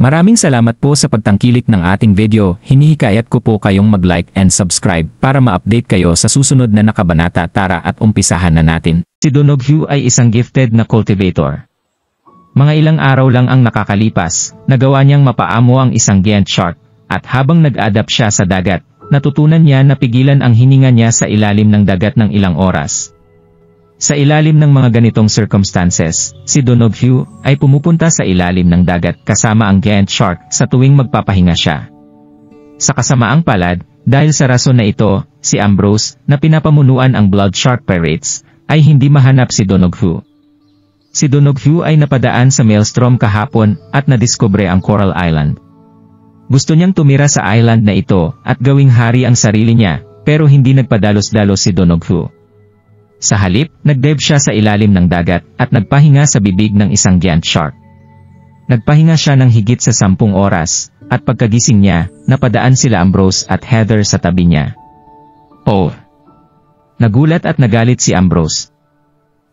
Maraming salamat po sa pagtangkilik ng ating video. Hinihikayat ko po kayong mag-like and subscribe para ma-update kayo sa susunod na nakabanata. Tara at umpisahan na natin. Si Donoghu ay isang gifted na cultivator. Mga ilang araw lang ang nakakalipas, nagawa niyang mapaamo ang isang giant shark, at habang nag-adapt siya sa dagat, natutunan niya na pigilan ang hininga niya sa ilalim ng dagat ng ilang oras. Sa ilalim ng mga ganitong circumstances, si Donoghu ay pumupunta sa ilalim ng dagat kasama ang giant shark sa tuwing magpapahinga siya. Sa kasamaang palad, dahil sa rason na ito, si Ambrose, na pinapamunuan ang Blood Shark Pirates, ay hindi mahanap si Donoghu. Si Donoghu ay napadaan sa Maelstrom kahapon at nadiskubre ang Coral Island. Gusto niyang tumira sa island na ito at gawing hari ang sarili niya, pero hindi nagpadalos-dalos si Donoghu. Sa halip, nagdive siya sa ilalim ng dagat at nagpahinga sa bibig ng isang giant shark. Nagpahinga siya ng higit sa 10 oras, at pagkagising niya, napadaan sila Ambrose at Heather sa tabi niya. Oh! Nagulat at nagalit si Ambrose.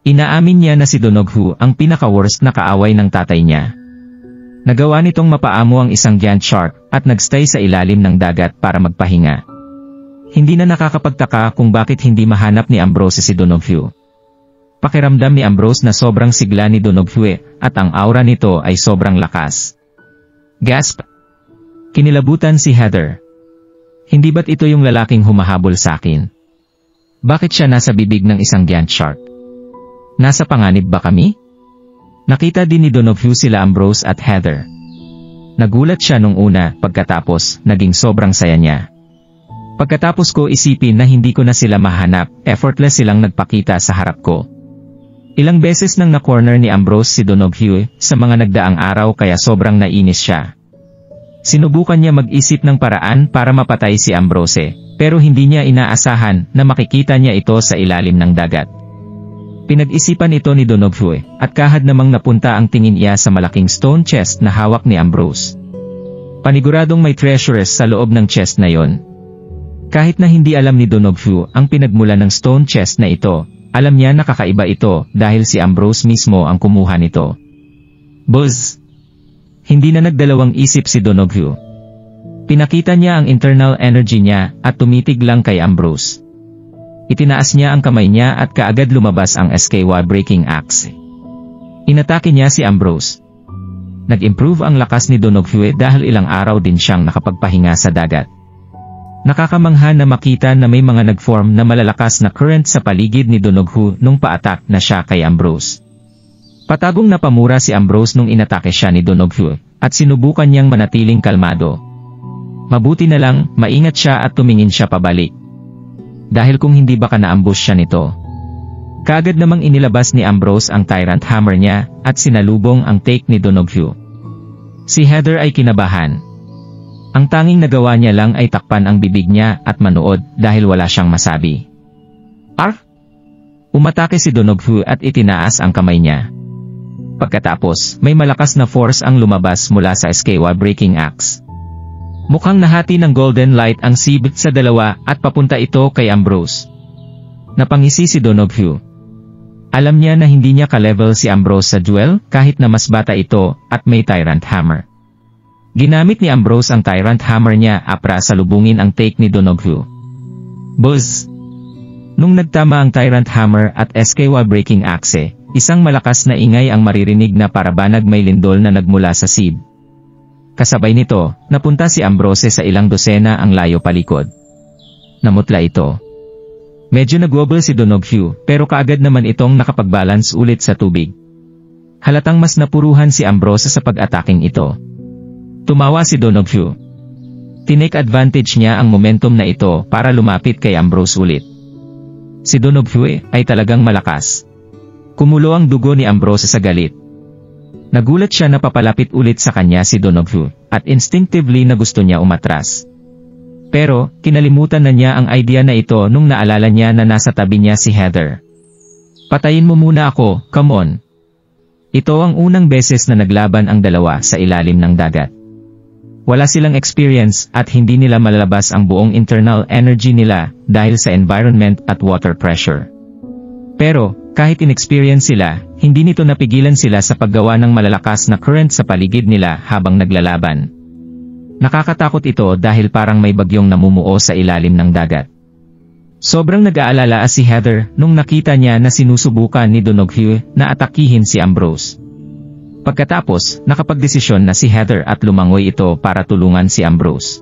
Inaamin niya na si Donoghu ang pinaka-worst na kaaway ng tatay niya. Nagawa nitong mapaamo ang isang giant shark at nagstay sa ilalim ng dagat para magpahinga. Hindi na nakakapagtaka kung bakit hindi mahanap ni Ambrose si Donoghu. Pakiramdam ni Ambrose na sobrang sigla ni Donoghu at ang aura nito ay sobrang lakas. Gasp! Kinilabutan si Heather. Hindi ba't ito yung lalaking humahabol sa akin? Bakit siya nasa bibig ng isang giant shark? Nasa panganib ba kami? Nakita din ni Donoghu sila Ambrose at Heather. Nagulat siya nung una, pagkatapos, naging sobrang saya niya. Pagkatapos ko isipin na hindi ko na sila mahanap, effortless silang nagpakita sa harap ko. Ilang beses nang na-corner ni Ambrose si Donoghu sa mga nagdaang araw kaya sobrang nainis siya. Sinubukan niya mag-isip ng paraan para mapatay si Ambrose, pero hindi niya inaasahan na makikita niya ito sa ilalim ng dagat. Pinag-isipan ito ni Donoghu at kahad namang napunta ang tingin niya sa malaking stone chest na hawak ni Ambrose. Paniguradong may treasures sa loob ng chest na yon. Kahit na hindi alam ni Donoghu ang pinagmula ng stone chest na ito, alam niya na kakaiba ito dahil si Ambrose mismo ang kumuha nito. Buzz! Hindi na nagdalawang isip si Donoghu. Pinakita niya ang internal energy niya at tumitig lang kay Ambrose. Itinaas niya ang kamay niya at kaagad lumabas ang SKY Breaking Axe. Inatake niya si Ambrose. Nag-improve ang lakas ni Donoghu dahil ilang araw din siyang nakapagpahinga sa dagat. Nakakamangha na makita na may mga nag-form na malalakas na current sa paligid ni Donoghu nung pa-attack na siya kay Ambrose. Patagong napamura si Ambrose nung inatake siya ni Donoghu, at sinubukan niyang manatiling kalmado. Mabuti na lang, maingat siya at tumingin siya pabalik. Dahil kung hindi baka na-ambush siya nito. Kaagad namang inilabas ni Ambrose ang Tyrant Hammer niya, at sinalubong ang take ni Donoghu. Si Heather ay kinabahan. Ang tanging nagawa niya lang ay takpan ang bibig niya at manood dahil wala siyang masabi. Arf! Umatake si Donoghu at itinaas ang kamay niya. Pagkatapos, may malakas na force ang lumabas mula sa SKY Breaking Axe. Mukhang nahati ng golden light ang sib sa dalawa at papunta ito kay Ambrose. Napangisi si Donoghu. Alam niya na hindi niya ka-level si Ambrose sa duel kahit na mas bata ito at may Tyrant Hammer. Ginamit ni Ambrose ang Tyrant Hammer niya para salubungin ang take ni Donoghu. Buzz! Nung nagtama ang Tyrant Hammer at SKY Breaking Axe, isang malakas na ingay ang maririnig na parabanag may lindol na nagmula sa sib. Kasabay nito, napunta si Ambrose sa ilang dosena ang layo palikod. Namutla ito. Medyo nag-wobble si Donoghu, pero kaagad naman itong nakapag-balance ulit sa tubig. Halatang mas napuruhan si Ambrose sa pag-attacking ito. Tumawa si Donoghu. Tinake advantage niya ang momentum na ito para lumapit kay Ambrose ulit. Si Donoghu ay talagang malakas. Kumulo ang dugo ni Ambrose sa galit. Nagulat siya na papalapit ulit sa kanya si Donoghu, at instinctively na gusto niya umatras. Pero, kinalimutan na niya ang idea na ito nung naalala niya na nasa tabi niya si Heather. Patayin mo muna ako, come on. Ito ang unang beses na naglaban ang dalawa sa ilalim ng dagat. Wala silang experience at hindi nila malalabas ang buong internal energy nila dahil sa environment at water pressure. Pero, kahit inexperience sila, hindi nito napigilan sila sa paggawa ng malalakas na current sa paligid nila habang naglalaban. Nakakatakot ito dahil parang may bagyong namumuo sa ilalim ng dagat. Sobrang nag-aalala si Heather nung nakita niya na sinusubukan ni Donoghu na atakihin si Ambrose. Pagkatapos, nakapagdesisyon na si Heather at lumangoy ito para tulungan si Ambrose.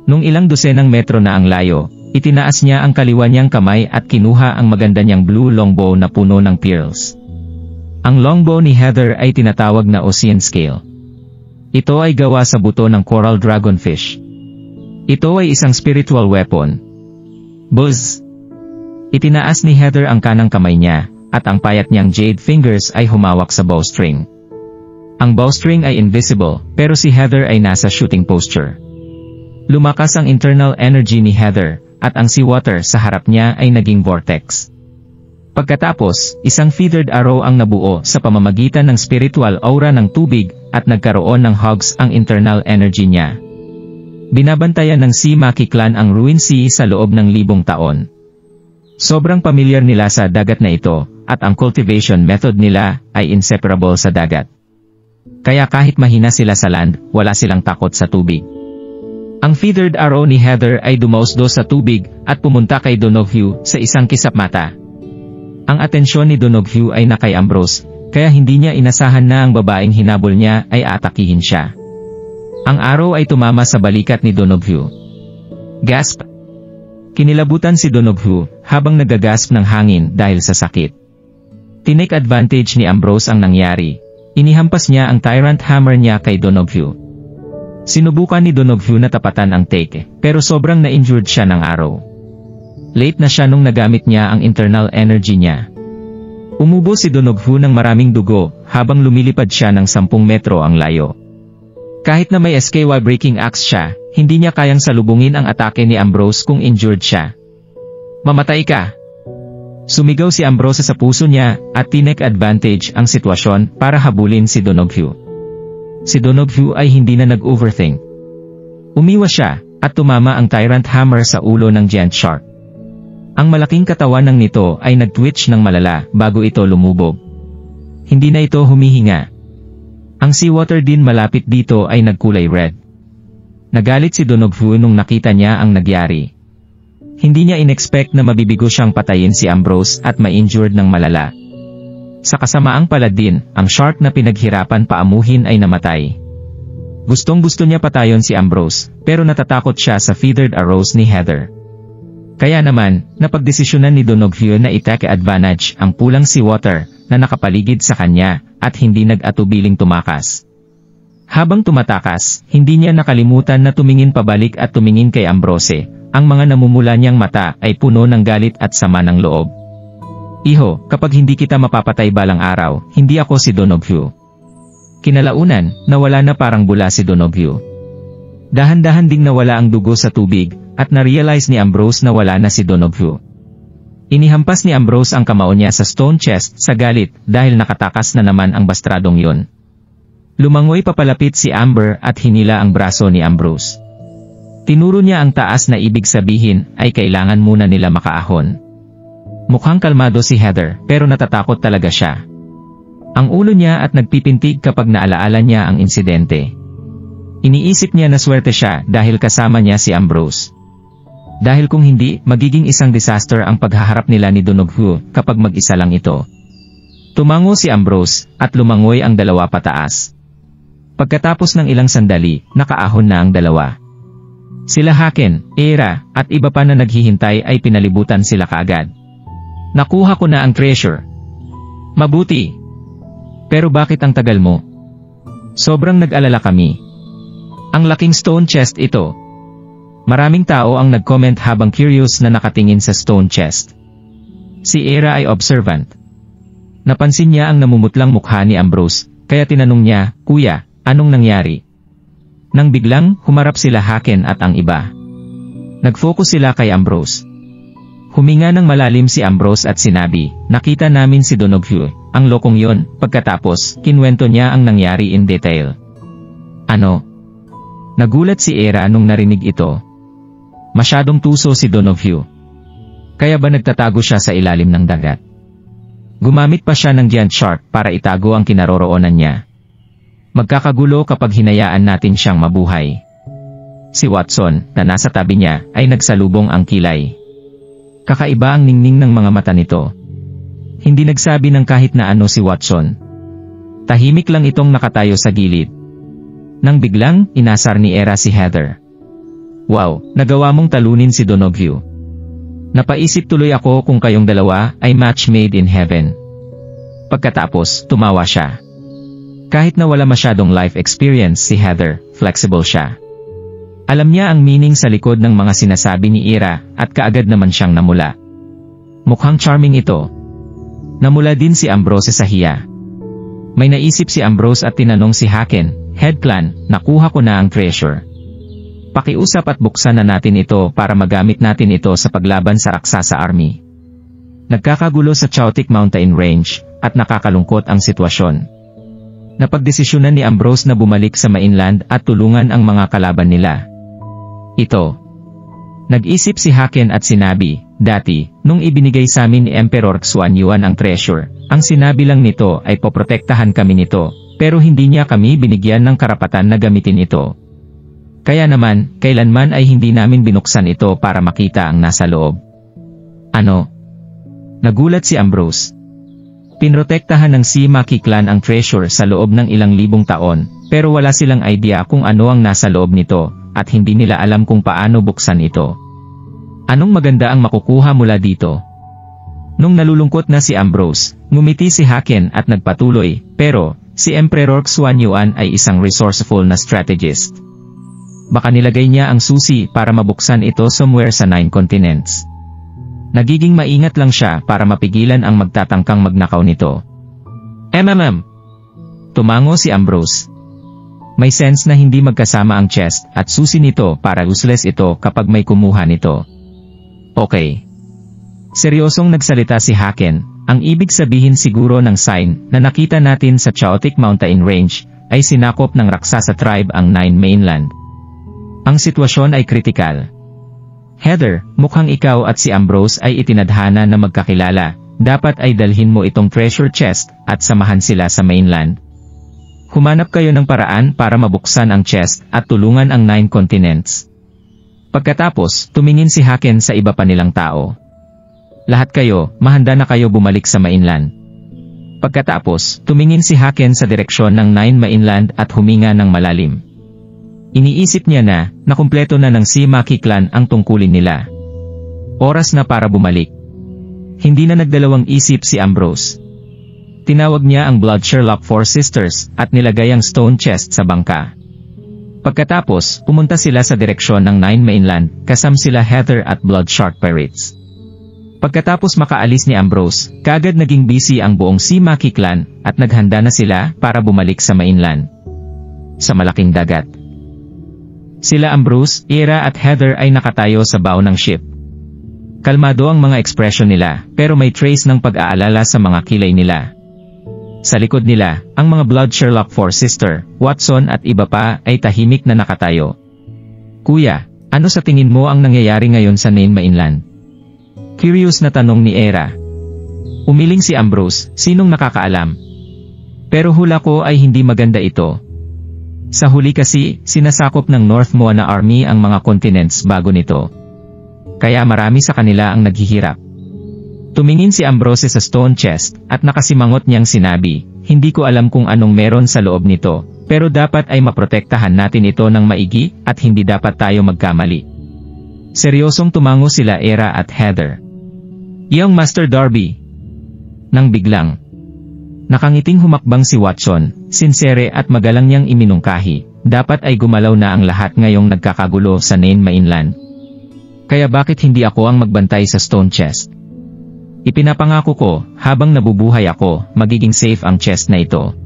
Nung ilang dosenang metro na ang layo, itinaas niya ang kaliwa niyang kamay at kinuha ang maganda niyang blue longbow na puno ng pearls. Ang longbow ni Heather ay tinatawag na Ocean Scale. Ito ay gawa sa buto ng coral dragonfish. Ito ay isang spiritual weapon. Buzz! Itinaas ni Heather ang kanang kamay niya, at ang payat niyang jade fingers ay humawak sa bowstring. Ang bowstring ay invisible, pero si Heather ay nasa shooting posture. Lumakas ang internal energy ni Heather, at ang seawater sa harap niya ay naging vortex. Pagkatapos, isang feathered arrow ang nabuo sa pamamagitan ng spiritual aura ng tubig at nagkaroon ng hugs ang internal energy niya. Binabantayan ng Sea Maki clan ang Ruin Sea sa loob ng 1,000 taon. Sobrang pamilyar nila sa dagat na ito, at ang cultivation method nila ay inseparable sa dagat. Kaya kahit mahina sila sa land, wala silang takot sa tubig. Ang feathered arrow ni Heather ay dumausdo sa tubig at pumunta kay Donoghu sa isang kisap mata. Ang atensyon ni Donoghu ay na kay Ambrose, kaya hindi niya inasahan na ang babaeng hinabol niya ay aatakihin siya. Ang arrow ay tumama sa balikat ni Donoghu. Gasp! Kinilabutan si Donoghu habang nagagasp ng hangin dahil sa sakit. Tinake advantage ni Ambrose ang nangyari. Inihampas niya ang tyrant hammer niya kay Donoghu. Sinubukan ni Donoghu na tapatan ang take, pero sobrang na-injured siya ng arrow. Late na siya nung nagamit niya ang internal energy niya. Umubo si Donoghu ng maraming dugo habang lumilipad siya ng 10 metro ang layo. Kahit na may SKY breaking axe siya, hindi niya kayang salubungin ang atake ni Ambrose kung injured siya. Mamatay ka! Sumigaw si Ambrose sa puso niya at tinake advantage ang sitwasyon para habulin si Donoghu. Si Donoghu ay hindi na nag-overthink. Umiwas siya at tumama ang tyrant hammer sa ulo ng giant shark. Ang malaking katawan ng nito ay nag-twitch ng malala bago ito lumubog. Hindi na ito humihinga. Ang seawater din malapit dito ay nagkulay red. Nagalit si Donoghu nung nakita niya ang nagyari. Hindi niya inexpect na mabibigo siyang patayin si Ambrose at ma-injured ng malala. Sa kasamaang palad din, ang shark na pinaghirapan paamuhin ay namatay. Gustong-gusto niya patayon si Ambrose, pero natatakot siya sa feathered arrows ni Heather. Kaya naman, napagdesisyonan ni Donoghu na itake advantage ang pulang seawater na nakapaligid sa kanya at hindi nag-atubiling tumakas. Habang tumatakas, hindi niya nakalimutan na tumingin pabalik at tumingin kay Ambrose. Ang mga namumula niyang mata ay puno ng galit at sama ng loob. Iho, kapag hindi kita mapapatay balang araw, hindi ako si Donoghu. Kinalaunan, nawala na parang bula si Donoghu. Dahan-dahan ding nawala ang dugo sa tubig, at na-realize ni Ambrose na wala na si Donoghu. Inihampas ni Ambrose ang kamao niya sa stone chest sa galit dahil nakatakas na naman ang bastradong yun. Lumangoy papalapit si Amber at hinila ang braso ni Ambrose. Tinuro niya ang taas na ibig sabihin ay kailangan muna nila makaahon. Mukhang kalmado si Heather pero natatakot talaga siya. Ang ulo niya at nagpipintig kapag naalaala niya ang insidente. Iniisip niya na swerte siya dahil kasama niya si Ambrose. Dahil kung hindi, magiging isang disaster ang paghaharap nila ni Donoghu kapag mag-isa lang ito. Tumango si Ambrose at lumangoy ang dalawa pataas. Pagkatapos ng ilang sandali, nakaahon na ang dalawa. Sila Haken, Era, at iba pa na naghihintay ay pinalibutan sila kaagad. Nakuha ko na ang treasure. Mabuti. Pero bakit ang tagal mo? Sobrang nag-alala kami. Ang laking stone chest ito. Maraming tao ang nag-comment habang curious na nakatingin sa stone chest. Si Era ay observant. Napansin niya ang namumutlang mukha ni Ambrose, kaya tinanong niya, "Kuya, anong nangyari?" Nang biglang, humarap sila Haken at ang iba. Nag-focus sila kay Ambrose. Huminga ng malalim si Ambrose at sinabi, "Nakita namin si Donoghu, ang lokong yon." Pagkatapos, kinwento niya ang nangyari in detail. Ano? Nagulat si Era nung narinig ito. Masyadong tuso si Donoghu. Kaya ba nagtatago siya sa ilalim ng dagat? Gumamit pa siya ng giant shark para itago ang kinaroroonan niya. Magkakagulo kapag hinayaan natin siyang mabuhay. Si Watson, na nasa tabi niya, ay nagsalubong ang kilay. Kakaiba ang ningning ng mga mata nito. Hindi nagsabi ng kahit na ano si Watson. Tahimik lang itong nakatayo sa gilid. Nang biglang, inasar ni Era si Heather. Wow, nagawa mong talunin si Donoghue. Napaisip tuloy ako kung kayong dalawa ay match made in heaven. Pagkatapos, tumawa siya. Kahit na wala masyadong life experience si Heather, flexible siya. Alam niya ang meaning sa likod ng mga sinasabi ni Era at kaagad naman siyang namula. Mukhang charming ito. Namula din si Ambrose sa hiya. May naisip si Ambrose at tinanong si Haken, Head Clan, nakuha ko na ang treasure. Pakiusap at buksan na natin ito para magamit natin ito sa paglaban sa Raksasa Army. Nagkakagulo sa Chautik Mountain Range at nakakalungkot ang sitwasyon. Napagdesisyonan ni Ambrose na bumalik sa mainland at tulungan ang mga kalaban nila. Ito. Nag-isip si Haken at sinabi, dati, nung ibinigay sa amin ni Emperor Xuanyuan ang treasure, ang sinabi lang nito ay poprotektahan kami nito, pero hindi niya kami binigyan ng karapatan na gamitin ito. Kaya naman, kailanman ay hindi namin binuksan ito para makita ang nasa loob. Ano? Nagulat si Ambrose. Pinrotektahan ng Maki clan ang treasure sa loob ng ilang libong taon, pero wala silang idea kung ano ang nasa loob nito, at hindi nila alam kung paano buksan ito. Anong maganda ang makukuha mula dito? Nung nalulungkot na si Ambrose, ngumiti si Haken at nagpatuloy, pero, si Emperor Xuanyuan ay isang resourceful na strategist. Baka nilagay niya ang susi para mabuksan ito somewhere sa 9 continents. Nagiging maingat lang siya para mapigilan ang magtatangkang magnakaw nito. Tumango si Ambrose. May sense na hindi magkasama ang chest at susi nito para useless ito kapag may kumuha nito. Okay. Seryosong nagsalita si Haken, ang ibig sabihin siguro ng sign na nakita natin sa Chautik Mountain Range ay sinakop ng Raksasa tribe ang 9 mainland. Ang sitwasyon ay kritikal. Heather, mukhang ikaw at si Ambrose ay itinadhana na magkakilala, dapat ay dalhin mo itong treasure chest at samahan sila sa mainland. Humanap kayo ng paraan para mabuksan ang chest at tulungan ang 9 continents. Pagkatapos, tumingin si Haken sa iba pa nilang tao. Lahat kayo, mahanda na kayo bumalik sa mainland. Pagkatapos, tumingin si Haken sa direksyon ng 9 mainland at huminga ng malalim. Iniisip niya na kumpleto na ng Maki clan ang tungkulin nila. Oras na para bumalik. Hindi na nagdalawang isip si Ambrose. Tinawag niya ang Blood Sherlock 4 Sisters at nilagay ang stone chest sa bangka. Pagkatapos, pumunta sila sa direksyon ng 9 mainland, kasam sila Heather at Blood Shark Pirates. Pagkatapos makaalis ni Ambrose, kaagad naging busy ang buong Maki clan at naghanda na sila para bumalik sa mainland. Sa malaking dagat. Sila Ambrose, Era at Heather ay nakatayo sa bow ng ship. Kalmado ang mga ekspresyon nila, pero may trace ng pag-aalala sa mga kilay nila. Sa likod nila, ang mga Blood Sherlock 4 sister, Watson at iba pa ay tahimik na nakatayo. Kuya, ano sa tingin mo ang nangyayari ngayon sa 9 mainland? Curious na tanong ni Era. Umiling si Ambrose, sinong nakakaalam? Pero hula ko ay hindi maganda ito. Sa huli kasi, sinasakop ng North Moana Army ang mga continents bago nito. Kaya marami sa kanila ang naghihirap. Tumingin si Ambrose sa stone chest, at nakasimangot niyang sinabi, hindi ko alam kung anong meron sa loob nito, pero dapat ay maprotektahan natin ito ng maigi, at hindi dapat tayo magkamali. Seryosong tumango sila Era at Heather. Young Master Darby. Nang biglang, nakangiting humakbang si Watson, sincere at magalang niyang iminungkahi, dapat ay gumalaw na ang lahat ngayong nagkakagulo sa 9 mainland. Kaya bakit hindi ako ang magbantay sa stone chest? Ipinapangako ko, habang nabubuhay ako, magiging safe ang chest na ito.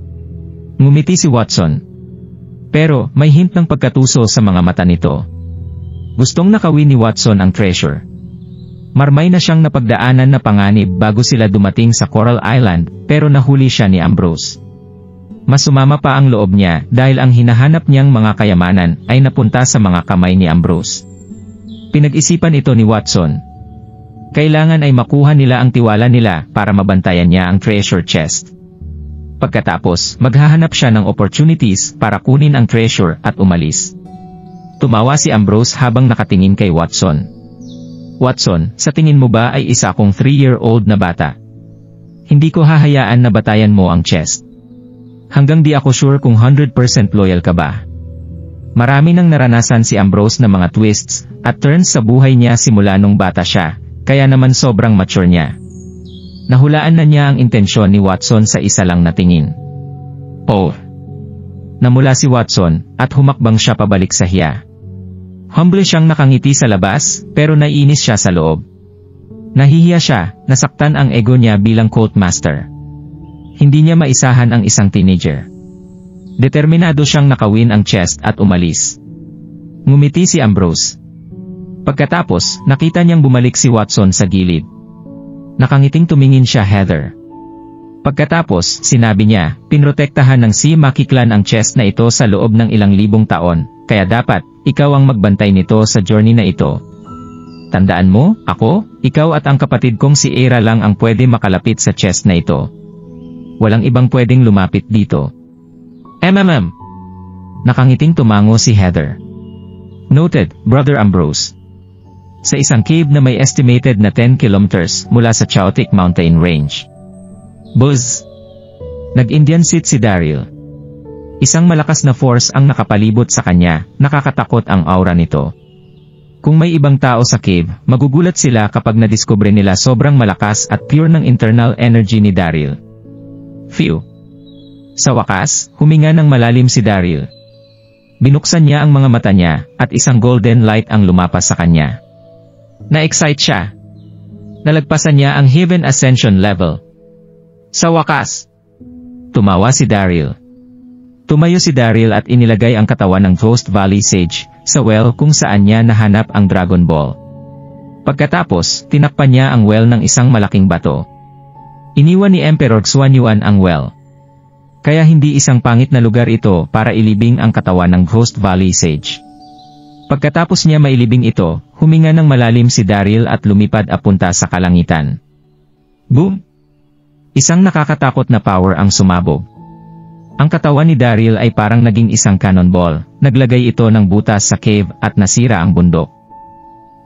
Ngumiti si Watson. Pero, may hint ng pagkatuso sa mga mata nito. Gustong nakawin ni Watson ang treasure. Marmay na siyang napagdaanan na panganib bago sila dumating sa Coral Island, pero nahuli siya ni Ambrose. Mas sumama pa ang loob niya dahil ang hinahanap niyang mga kayamanan ay napunta sa mga kamay ni Ambrose. Pinag-isipan ito ni Watson. Kailangan ay makuha nila ang tiwala nila para mabantayan niya ang treasure chest. Pagkatapos, maghahanap siya ng opportunities para kunin ang treasure at umalis. Tumawa si Ambrose habang nakatingin kay Watson. Watson, sa tingin mo ba ay isa akong 3-year-old na bata? Hindi ko hahayaan na batayan mo ang chest. Hanggang di ako sure kung 100% loyal ka ba. Marami nang naranasan si Ambrose na mga twists at turns sa buhay niya simula nung bata siya, kaya naman sobrang mature niya. Nahulaan na niya ang intensyon ni Watson sa isa lang na tingin. Oh! Namula si Watson at humakbang siya pabalik sa hiya. Humble siyang nakangiti sa labas, pero naiinis siya sa loob. Nahihiya siya, nasaktan ang ego niya bilang cult master. Hindi niya maisahan ang isang teenager. Determinado siyang nakawin ang chest at umalis. Ngumiti si Ambrose. Pagkatapos, nakita niyang bumalik si Watson sa gilid. Nakangiting tumingin siya Heather. Pagkatapos, sinabi niya, pinrotektahan ng si Maki clan ang chest na ito sa loob ng ilang libong taon, kaya dapat, ikaw ang magbantay nito sa journey na ito. Tandaan mo, ako, ikaw at ang kapatid kong si Era lang ang pwede makalapit sa chest na ito. Walang ibang pwedeng lumapit dito. Nakangiting tumango si Heather. Noted, Brother Ambrose. Sa isang cave na may estimated na 10 kilometers mula sa Chaotic Mountain Range. Buzz! Nag-Indian sit si Daryl. Isang malakas na force ang nakapalibot sa kanya, nakakatakot ang aura nito. Kung may ibang tao sa cave, magugulat sila kapag nadiskubre nila sobrang malakas at pure ng internal energy ni Daryl. Phew! Sa wakas, huminga ng malalim si Daryl. Binuksan niya ang mga mata niya, at isang golden light ang lumapas sa kanya. Na-excite siya. Nalagpasan niya ang Heaven Ascension level. Sa wakas! Tumawa si Daryl. Tumayo si Daryl at inilagay ang katawan ng Ghost Valley Sage sa well kung saan niya nahanap ang Dragon Ball. Pagkatapos, tinakpan niya ang well ng isang malaking bato. Iniwan ni Emperor Xuanyuan ang well. Kaya hindi isang pangit na lugar ito para ilibing ang katawan ng Ghost Valley Sage. Pagkatapos niya mailibing ito, huminga ng malalim si Daryl at lumipad apunta sa kalangitan. Boom! Isang nakakatakot na power ang sumabog. Ang katawan ni Daryl ay parang naging isang cannonball, naglagay ito ng butas sa cave at nasira ang bundok.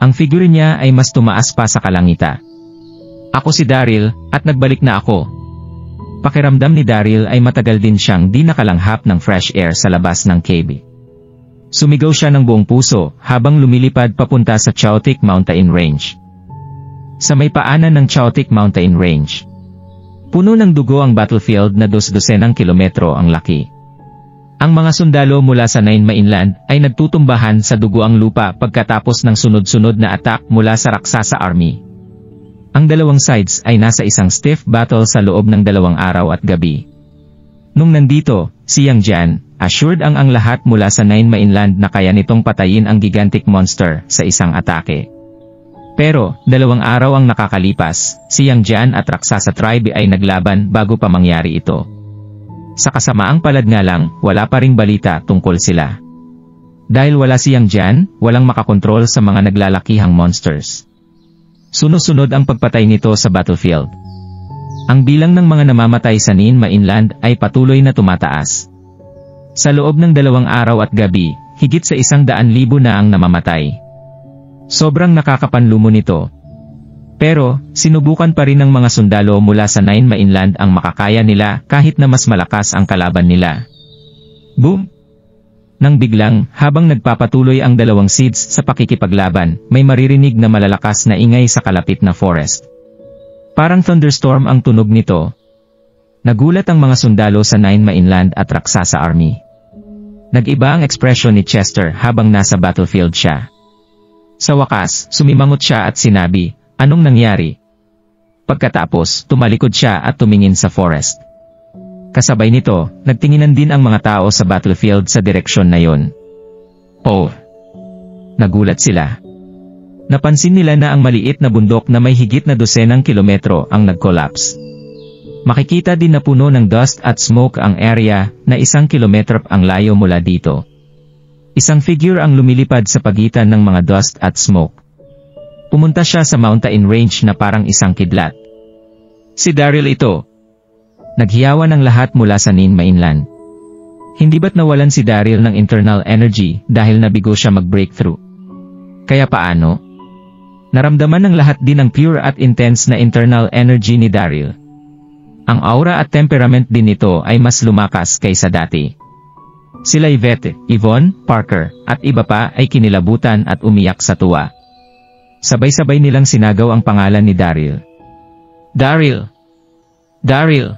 Ang figure niya ay mas tumaas pa sa kalangita. Ako si Daryl, at nagbalik na ako. Pakiramdam ni Daryl ay matagal din siyang di nakalanghap ng fresh air sa labas ng cave. Sumigaw siya ng buong puso habang lumilipad papunta sa Chaotic Mountain Range. Sa may paanan ng Chaotic Mountain Range, puno ng dugo ang battlefield na 200 kilometro ang laki. Ang mga sundalo mula sa Nine Mainland ay nagtutumbahan sa dugo ang lupa pagkatapos ng sunod-sunod na attack mula sa Raksasa Army. Ang dalawang sides ay nasa isang stiff battle sa loob ng 2 araw at gabi. Nung nandito, si Yang Jian, assured ang lahat mula sa Nine Mainland na kaya nitong patayin ang gigantic monster sa isang atake. Pero, 2 araw ang nakakalipas, si Yang Jian at Raksasa Tribe ay naglaban bago pa mangyari ito. Sa kasamaang palad nga lang, wala pa ring balita tungkol sila. Dahil wala si Yang Jian, walang makakontrol sa mga naglalakihang monsters. Sunod-sunod ang pagpatay nito sa battlefield. Ang bilang ng mga namamatay sa Nine Mainland ay patuloy na tumataas. Sa loob ng 2 araw at gabi, higit sa 100,000 na ang namamatay. Sobrang nakakapanlumo nito. Pero, sinubukan pa rin ng mga sundalo mula sa Nine Mainland ang makakaya nila kahit na mas malakas ang kalaban nila. Boom! Nang biglang, habang nagpapatuloy ang 2 seeds sa pakikipaglaban, may maririnig na malalakas na ingay sa kalapit na forest. Parang thunderstorm ang tunog nito. Nagulat ang mga sundalo sa Nine Mainland at Raksasa Army. Nag-iba ang ekspresyon ni Chester habang nasa battlefield siya. Sa wakas, sumimangot siya at sinabi, "Anong nangyari?" Pagkatapos, tumalikod siya at tumingin sa forest. Kasabay nito, nagtinginan din ang mga tao sa battlefield sa direksyon na yon. Oh! Nagulat sila. Napansin nila na ang maliit na bundok na may higit na 12 kilometro ang nag-collapse. Makikita din na puno ng dust at smoke ang area na 1 kilometro ang layo mula dito. Isang figure ang lumilipad sa pagitan ng mga dust at smoke. pumunta siya sa mountain range na parang isang kidlat. Si Daryl ito. Naghiyawan ang lahat mula sa Nine Mainland. Hindi ba't nawalan si Daryl ng internal energy dahil nabigo siya mag-breakthrough? Kaya paano? Naramdaman ng lahat din ang pure at intense na internal energy ni Daryl. Ang aura at temperament din nito ay mas lumakas kaysa dati. Sila Yvette, Yvonne, Parker, at iba pa ay kinilabutan at umiyak sa tuwa. Sabay-sabay nilang sinagaw ang pangalan ni Daryl. Daryl! Daryl!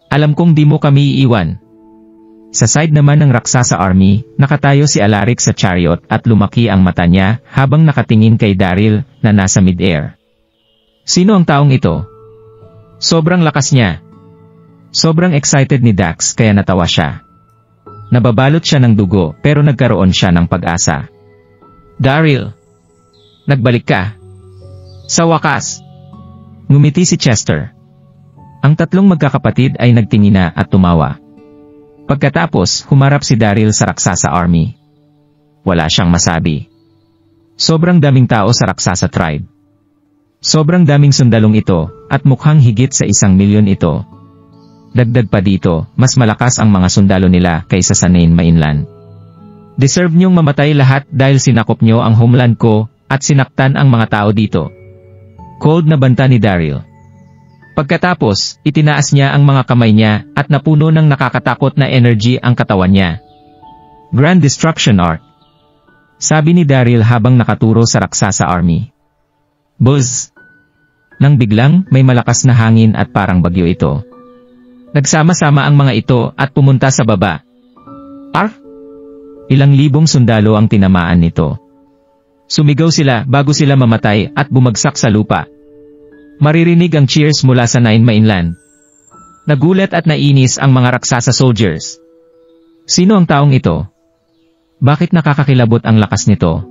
Alam kong di mo kami iiwan. Sa side naman ng Raksasa Army, nakatayo si Alaric sa chariot at lumaki ang mata niya habang nakatingin kay Daryl na nasa mid-air. Sino ang taong ito? Sobrang lakas niya. Sobrang excited ni Dax kaya natawa siya. Nababalot siya ng dugo pero nagkaroon siya ng pag-asa. Daryl! Nagbalik ka. Sa wakas! Ngumiti si Chester. Ang tatlong magkakapatid ay nagtingina at tumawa. Pagkatapos, humarap si Daryl sa Raksasa Army. Wala siyang masabi. Sobrang daming tao sa Raksasa Tribe. Sobrang daming sundalong ito, at mukhang higit sa 1,000,000 ito. Dagdag pa dito, mas malakas ang mga sundalo nila kaysa sa Nine Mainland. Deserve niyong mamatay lahat dahil sinakop niyo ang homeland ko, at sinaktan ang mga tao dito. Cold na banta ni Daryl. Pagkatapos, itinaas niya ang mga kamay niya at napuno ng nakakatakot na energy ang katawan niya. Grand Destruction Arc. Sabi ni Daryl habang nakaturo sa Raksasa Army. Buzz! Nang biglang, may malakas na hangin at parang bagyo ito. Nagsama-sama ang mga ito at pumunta sa baba. Arf! Ilang libong sundalo ang tinamaan nito. Sumigaw sila bago sila mamatay at bumagsak sa lupa. Maririnig ang cheers mula sa Nine Mainland. Nagulat at nainis ang mga Raksasa soldiers. Sino ang taong ito? Bakit nakakakilabot ang lakas nito?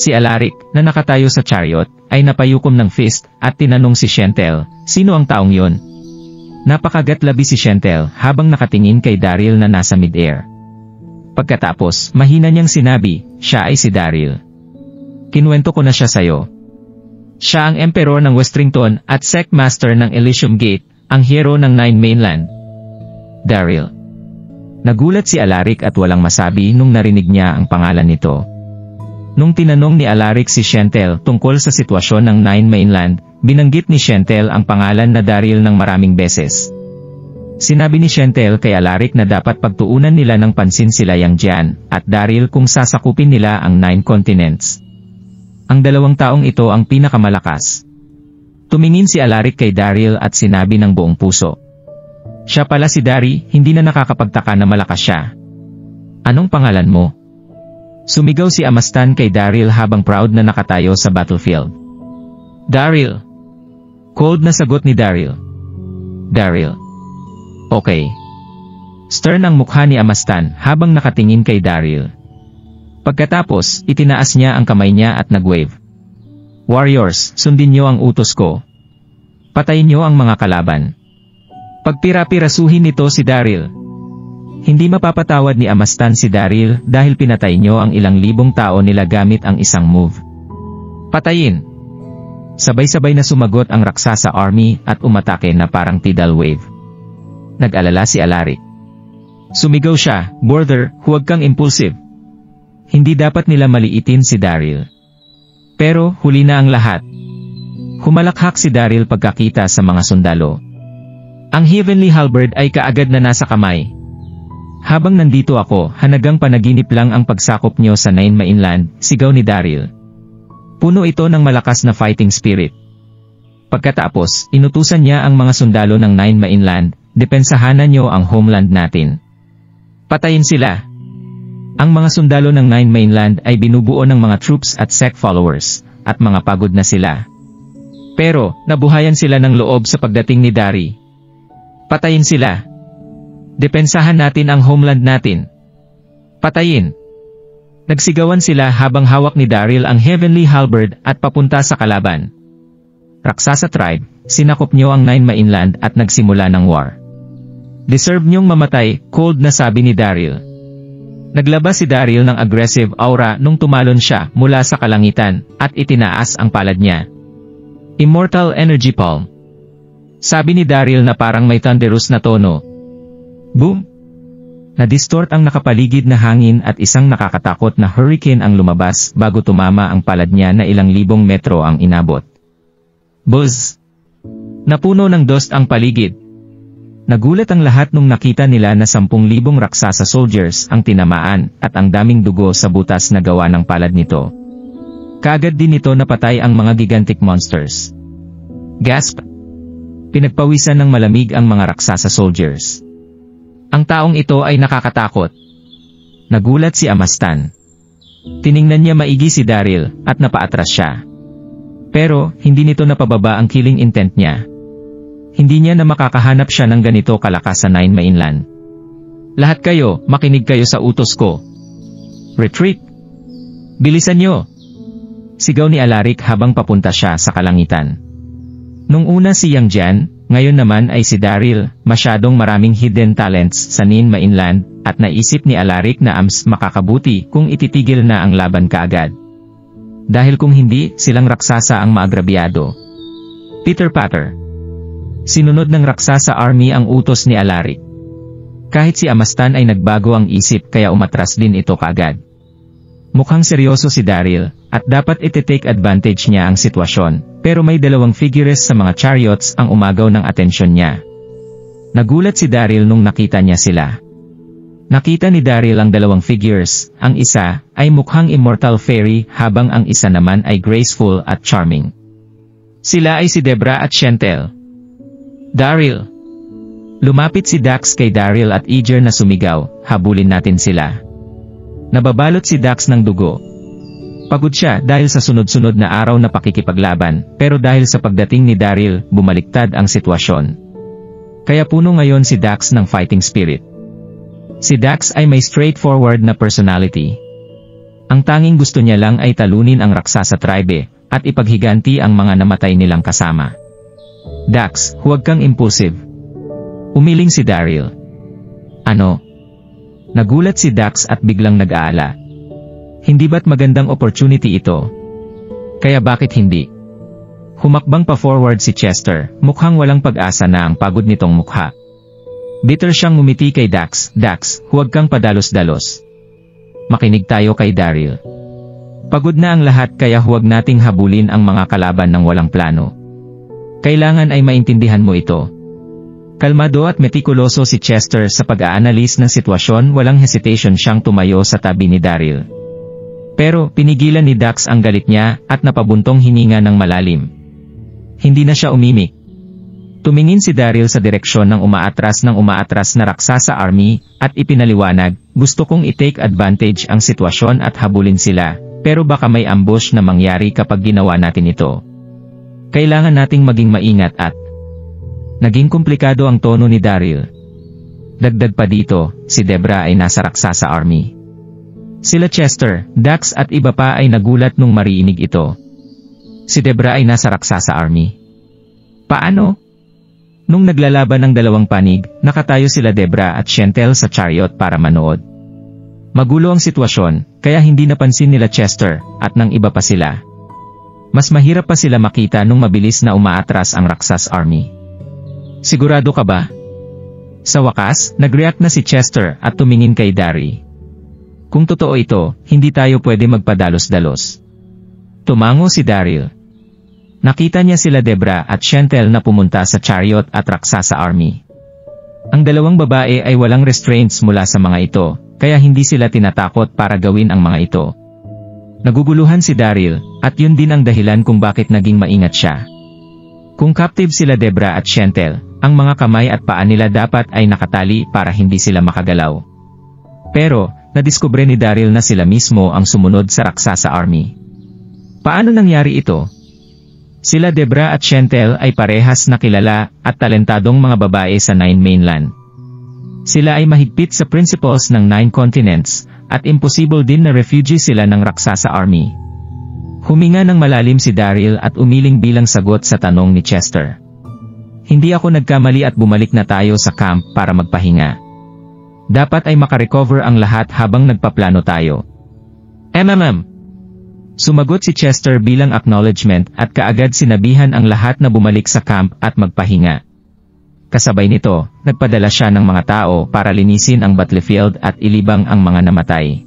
Si Alaric, na nakatayo sa chariot, ay napayukom ng fist at tinanong si Shentel, sino ang taong yon? Napakagatlabi si Shentel habang nakatingin kay Daryl na nasa mid-air. Pagkatapos, mahina niyang sinabi, siya ay si Daryl. Kinuwento ko na siya sayo. Siya ang Emperor ng Westrington at Sect Master ng Elysium Gate, ang hero ng Nine Mainland. Daryl. Nagulat si Alaric at walang masabi nung narinig niya ang pangalan nito. Nung tinanong ni Alaric si Shentel tungkol sa sitwasyon ng Nine Mainland, binanggit ni Shentel ang pangalan na Daryl ng maraming beses. Sinabi ni Shentel kay Alaric na dapat pagtuunan nila ng pansin sila Yang Jian at Daryl kung sasakupin nila ang 9 continents. Ang dalawang taong ito ang pinakamalakas. Tumingin si Alaric kay Daryl at sinabi ng buong puso. Siya pala si Dari, hindi na nakakapagtaka na malakas siya. Anong pangalan mo? Sumigaw si Amastan kay Daryl habang proud na nakatayo sa battlefield. Daryl. Cold na sagot ni Daryl. Daryl. Okay. Stern ang mukha ni Amastan habang nakatingin kay Daryl. Pagkatapos, itinaas niya ang kamay niya at nag-wave. Warriors, sundin niyo ang utos ko. Patayin niyo ang mga kalaban. Pagpira-pirasuhin nito si Daryl. Hindi mapapatawad ni Amastan si Daryl dahil pinatay niyo ang ilang libong tao nila gamit ang isang move. Patayin! Sabay-sabay na sumagot ang Raksasa Army at umatake na parang tidal wave. Nag-alala si Alaric. Sumigaw siya, Border, huwag kang impulsive. Hindi dapat nila maliitin si Daryl. Pero, huli na ang lahat. Humalakhak si Daryl pagkakita sa mga sundalo. Ang Heavenly Halberd ay kaagad na nasa kamay. Habang nandito ako, hanagang panaginip lang ang pagsakop niyo sa Nine Mainland, sigaw ni Daryl. Puno ito ng malakas na fighting spirit. Pagkatapos, inutusan niya ang mga sundalo ng Nine Mainland, depensahanan niyo ang homeland natin. Patayin sila. Ang mga sundalo ng Nine Mainland ay binubuo ng mga troops at sect followers, at mga pagod na sila. Pero, nabuhayan sila ng loob sa pagdating ni Dari. Patayin sila. Depensahan natin ang homeland natin. Patayin. Nagsigawan sila habang hawak ni Daryl ang Heavenly Halberd at papunta sa kalaban. Raksasa Tribe, sinakop niyo ang Nine Mainland at nagsimula ng war. Deserve niyong mamatay, cold na sabi ni Daryl. Naglabas si Daryl ng aggressive aura nung tumalon siya mula sa kalangitan at itinaas ang palad niya. Immortal Energy Palm. Sabi ni Daryl na parang may thunderous na tono. Boom! Na-distort ang nakapaligid na hangin at isang nakakatakot na hurricane ang lumabas bago tumama ang palad niya na ilang libong metro ang inabot. Buzz! Napuno ng dust ang paligid. Nagulat ang lahat nung nakita nila na 10,000 raksasa soldiers ang tinamaan at ang daming dugo sa butas na gawa ng palad nito. Kaagad din nito napatay ang mga gigantic monsters. Gasp! Pinagpawisan ng malamig ang mga raksasa soldiers. Ang taong ito ay nakakatakot. Nagulat si Amastan. Tiningnan niya maigi si Daryl at napaatras siya. Pero, hindi nito napababa ang killing intent niya. Hindi niya na makakahanap siya ng ganito kalakas sa Nine Mainland. Lahat kayo, makinig kayo sa utos ko. Retreat! Bilisan niyo! Sigaw ni Alaric habang papunta siya sa kalangitan. Nung una si Yang Jian, ngayon naman ay si Daryl, masyadong maraming hidden talents sa Nine Mainland, at naisip ni Alaric na makakabuti kung ititigil na ang laban kaagad. Dahil kung hindi, silang raksasa ang maagrabyado. Peter Patter. Sinunod ng raksasa army ang utos ni Alaric. Kahit si Amastan ay nagbago ang isip kaya umatras din ito kaagad. Mukhang seryoso si Daryl, at dapat iti-take advantage niya ang sitwasyon, pero may 2 figures sa mga chariots ang umagaw ng atensyon niya. Nagulat si Daryl nung nakita niya sila. Nakita ni Daryl ang 2 figures, ang isa ay mukhang immortal fairy habang ang isa naman ay graceful at charming. Sila ay si Debra at Shentel. Daryl. Lumapit si Dax kay Daryl at eager na sumigaw, habulin natin sila. Nababalot si Dax ng dugo. Pagod siya dahil sa sunod-sunod na araw na pakikipaglaban, pero dahil sa pagdating ni Daryl, bumaliktad ang sitwasyon. Kaya puno ngayon si Dax ng fighting spirit. Si Dax ay may straightforward na personality. Ang tanging gusto niya lang ay talunin ang raksasa tribe, at ipaghiganti ang mga namatay nilang kasama. Dax, huwag kang impulsive. Umiling si Daryl. Ano? Nagulat si Dax at biglang nag-aala. Hindi ba't magandang opportunity ito? Kaya bakit hindi? Humakbang pa forward si Chester, mukhang walang pag-asa na ang pagod nitong mukha. Bitter siyang ngumiti kay Dax. Dax, huwag kang padalos-dalos. Makinig tayo kay Daryl. Pagod na ang lahat kaya huwag nating habulin ang mga kalaban ng walang plano. Kailangan ay maintindihan mo ito. Kalmado at metikuloso si Chester sa pag-aanalis ng sitwasyon, walang hesitation siyang tumayo sa tabi ni Daryl. Pero pinigilan ni Dax ang galit niya at napabuntong hininga ng malalim. Hindi na siya umimik. Tumingin si Daryl sa direksyon ng umaatras na raksasa army at ipinaliwanag, gusto kong i-take advantage ang sitwasyon at habulin sila, pero baka may ambush na mangyari kapag ginawa natin ito. Kailangan nating maging maingat at naging komplikado ang tono ni Daryl. Dagdag pa dito, si Debra ay nasa raksasa army. Sila Chester, Dax at iba pa ay nagulat nung mariinig ito. Si Debra ay nasa raksasa army. Paano? Nung naglalaban ng 2 panig, nakatayo sila Debra at Shentel sa chariot para manood. Magulo ang sitwasyon, kaya hindi napansin nila Chester, at ng iba pa sila. Mas mahirap pa sila makita nung mabilis na umaatras ang Raksas Army. Sigurado ka ba? Sa wakas, nag-react na si Chester at tumingin kay Dari. Kung totoo ito, hindi tayo pwede magpadalos-dalos. Tumango si Daryl. Nakita niya sila Debra at Shentel na pumunta sa chariot at Raksasa Army. Ang 2 babae ay walang restraints mula sa mga ito, kaya hindi sila tinatakot para gawin ang mga ito. Naguguluhan si Daryl, at yun din ang dahilan kung bakit naging maingat siya. Kung captive sila Debra at Shentel, ang mga kamay at paa nila dapat ay nakatali para hindi sila makagalaw. Pero, nadiskubre ni Daryl na sila mismo ang sumunod sa Raksasa Army. Paano nangyari ito? Sila Debra at Shentel ay parehas na kilala at talentadong mga babae sa Nine Mainland. Sila ay mahigpit sa principles ng 9 continents, at imposible din na refugee sila ng Raksasa Army. Huminga ng malalim si Daryl at umiling bilang sagot sa tanong ni Chester. Hindi ako nagkamali at bumalik na tayo sa camp para magpahinga. Dapat ay makarecover ang lahat habang nagpaplano tayo. Sumagot si Chester bilang acknowledgement at kaagad sinabihan ang lahat na bumalik sa camp at magpahinga. Kasabay nito, nagpadala siya ng mga tao para linisin ang battlefield at ilibang ang mga namatay.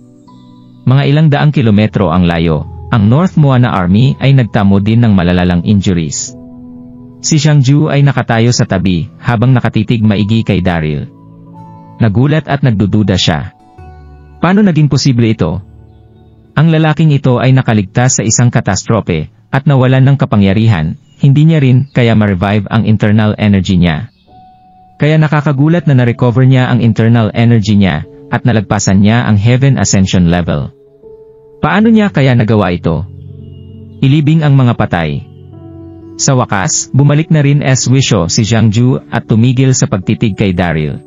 Mga ilang daang kilometro ang layo, ang North Moana Army ay nagtamo din ng malalalang injuries. Si Xiangju ay nakatayo sa tabi habang nakatitig maigi kay Daryl. Nagulat at nagdududa siya. Paano naging posible ito? Ang lalaking ito ay nakaligtas sa isang katastrofe at nawalan ng kapangyarihan, hindi niya rin kaya ma-revive ang internal energy niya. Kaya nakakagulat na na-recover niya ang internal energy niya at nalagpasan niya ang Heaven Ascension level. Paano niya kaya nagawa ito? Ilibing ang mga patay. Sa wakas, bumalik na rin as wisho si Xiangju at tumigil sa pagtitig kay Daryl.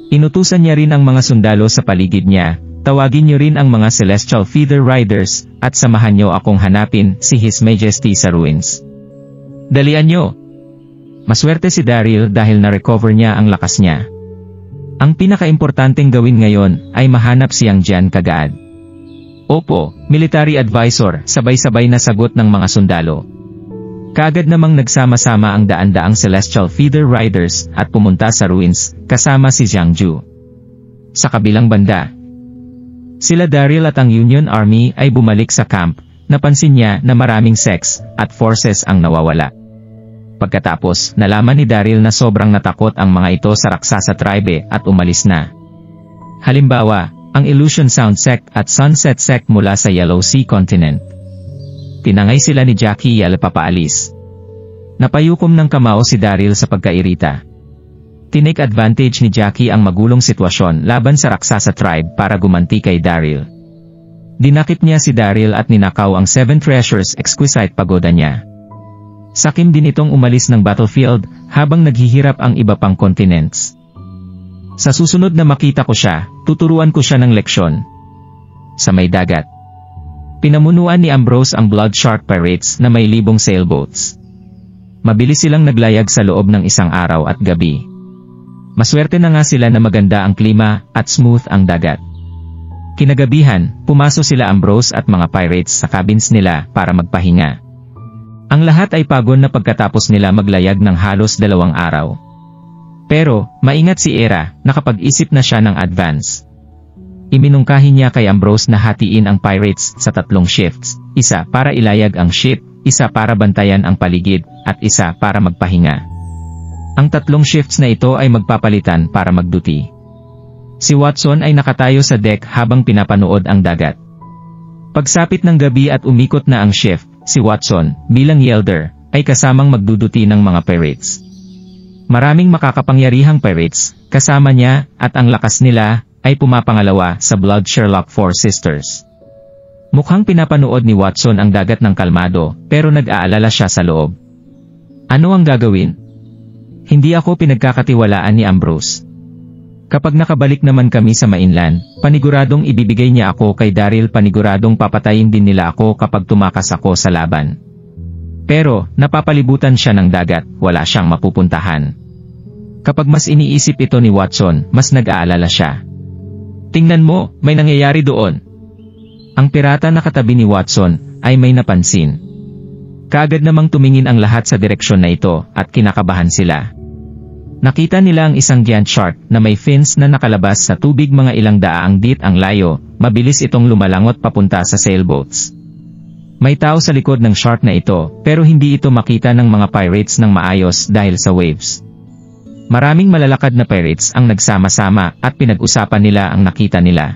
Inutusan niya rin ang mga sundalo sa paligid niya, tawagin niyo rin ang mga Celestial Feather Riders, at samahan niyo akong hanapin si His Majesty sa ruins. Dalian niyo! Maswerte si Daryl dahil na-recover niya ang lakas niya. Ang pinakaimportanteng gawin ngayon ay mahanap si Yang Jian kagad. Opo, military advisor, sabay-sabay na sagot ng mga sundalo. Kaagad namang nagsama-sama ang daan-daang Celestial Feather Riders at pumunta sa ruins, kasama si Xiangju. Sa kabilang banda, sila Daryl at ang Union Army ay bumalik sa camp, napansin niya na maraming sects at forces ang nawawala. Pagkatapos, nalaman ni Daryl na sobrang natakot ang mga ito sa Raksasa Tribe at umalis na. Halimbawa, ang Illusion Sound Sect at Sunset Sect mula sa Yellow Sea Continent. Tinangay sila ni Jackie Yale papaalis. Napayukom ng kamao si Daryl sa pagkairita. Tinake advantage ni Jackie ang magulong sitwasyon laban sa Raksasa Tribe para gumanti kay Daryl. Dinakip niya si Daryl at ninakaw ang 7 treasures exquisite pagoda niya. Sakim din itong umalis ng battlefield habang naghihirap ang iba pang continents. Sa susunod na makita ko siya, tuturuan ko siya ng leksyon. Sa may dagat, pinamunuan ni Ambrose ang Blood Shark Pirates na may libong sailboats. Mabilis silang naglayag sa loob ng isang araw at gabi. Maswerte na nga sila na maganda ang klima at smooth ang dagat. Kinagabihan, pumasok sila Ambrose at mga pirates sa cabins nila para magpahinga. Ang lahat ay pagod na pagkatapos nila maglayag ng halos 2 araw. Pero, maingat si Era, nakapag-isip na siya ng advance. Iminungkahi niya kay Ambrose na hatiin ang pirates sa 3 shifts, isa para ilayag ang ship, isa para bantayan ang paligid, at isa para magpahinga. Ang 3 shifts na ito ay magpapalitan para magduty. Si Watson ay nakatayo sa deck habang pinapanood ang dagat. Pagsapit ng gabi at umikot na ang shift, si Watson, bilang Yelder, ay kasamang magduduty ng mga pirates. Maraming makakapangyarihang pirates, kasama niya, at ang lakas nila, ay pumapangalawa sa Blood Sherlock 4 Sisters. Mukhang pinapanood ni Watson ang dagat ng kalmado, pero nag-aalala siya sa loob. Ano ang gagawin? Hindi ako pinagkakatiwalaan ni Ambrose. Kapag nakabalik naman kami sa mainland, paniguradong ibibigay niya ako kay Daryl, paniguradong papatayin din nila ako kapag tumakas ako sa laban. Pero, napapalibutan siya ng dagat, wala siyang mapupuntahan. Kapag mas iniisip ito ni Watson, mas nag-aalala siya. Tingnan mo, may nangyayari doon. Ang pirata na katabi ni Watson, ay may napansin. Kaagad namang tumingin ang lahat sa direksyon na ito, at kinakabahan sila. Nakita nila ang isang giant shark na may fins na nakalabas sa tubig, mga ilang daang dit ang layo, mabilis itong lumalangot papunta sa sailboats. May tao sa likod ng shark na ito, pero hindi ito makita ng mga pirates ng maayos dahil sa waves. Maraming malalakad na pirates ang nagsama-sama at pinag-usapan nila ang nakita nila.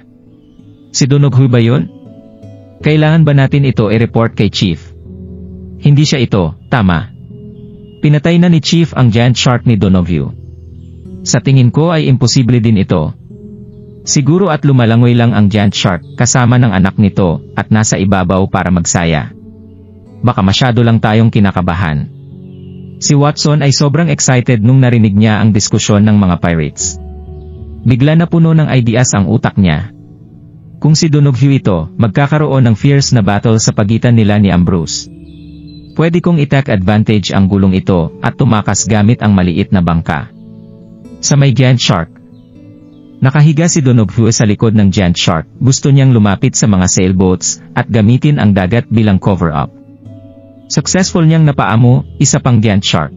Si Donoghu ba yun? Kailangan ba natin ito i-report kay Chief? Hindi siya ito, tama. Pinatay na ni Chief ang giant shark ni Donoghu. Sa tingin ko ay imposible din ito. Siguro at lumalangoy lang ang giant shark kasama ng anak nito at nasa ibabaw para magsaya. Baka masyado lang tayong kinakabahan. Si Watson ay sobrang excited nung narinig niya ang diskusyon ng mga pirates. Bigla na puno ng ideas ang utak niya. Kung si Donoghu ito, magkakaroon ng fierce na battle sa pagitan nila ni Ambrose. Pwede kong i-take advantage ang gulong ito at tumakas gamit ang maliit na bangka. Sa may giant shark. Nakahiga si Donoghu sa likod ng giant shark. Gusto niyang lumapit sa mga sailboats at gamitin ang dagat bilang cover-up. Successful niyang napaamo, isa pang giant shark.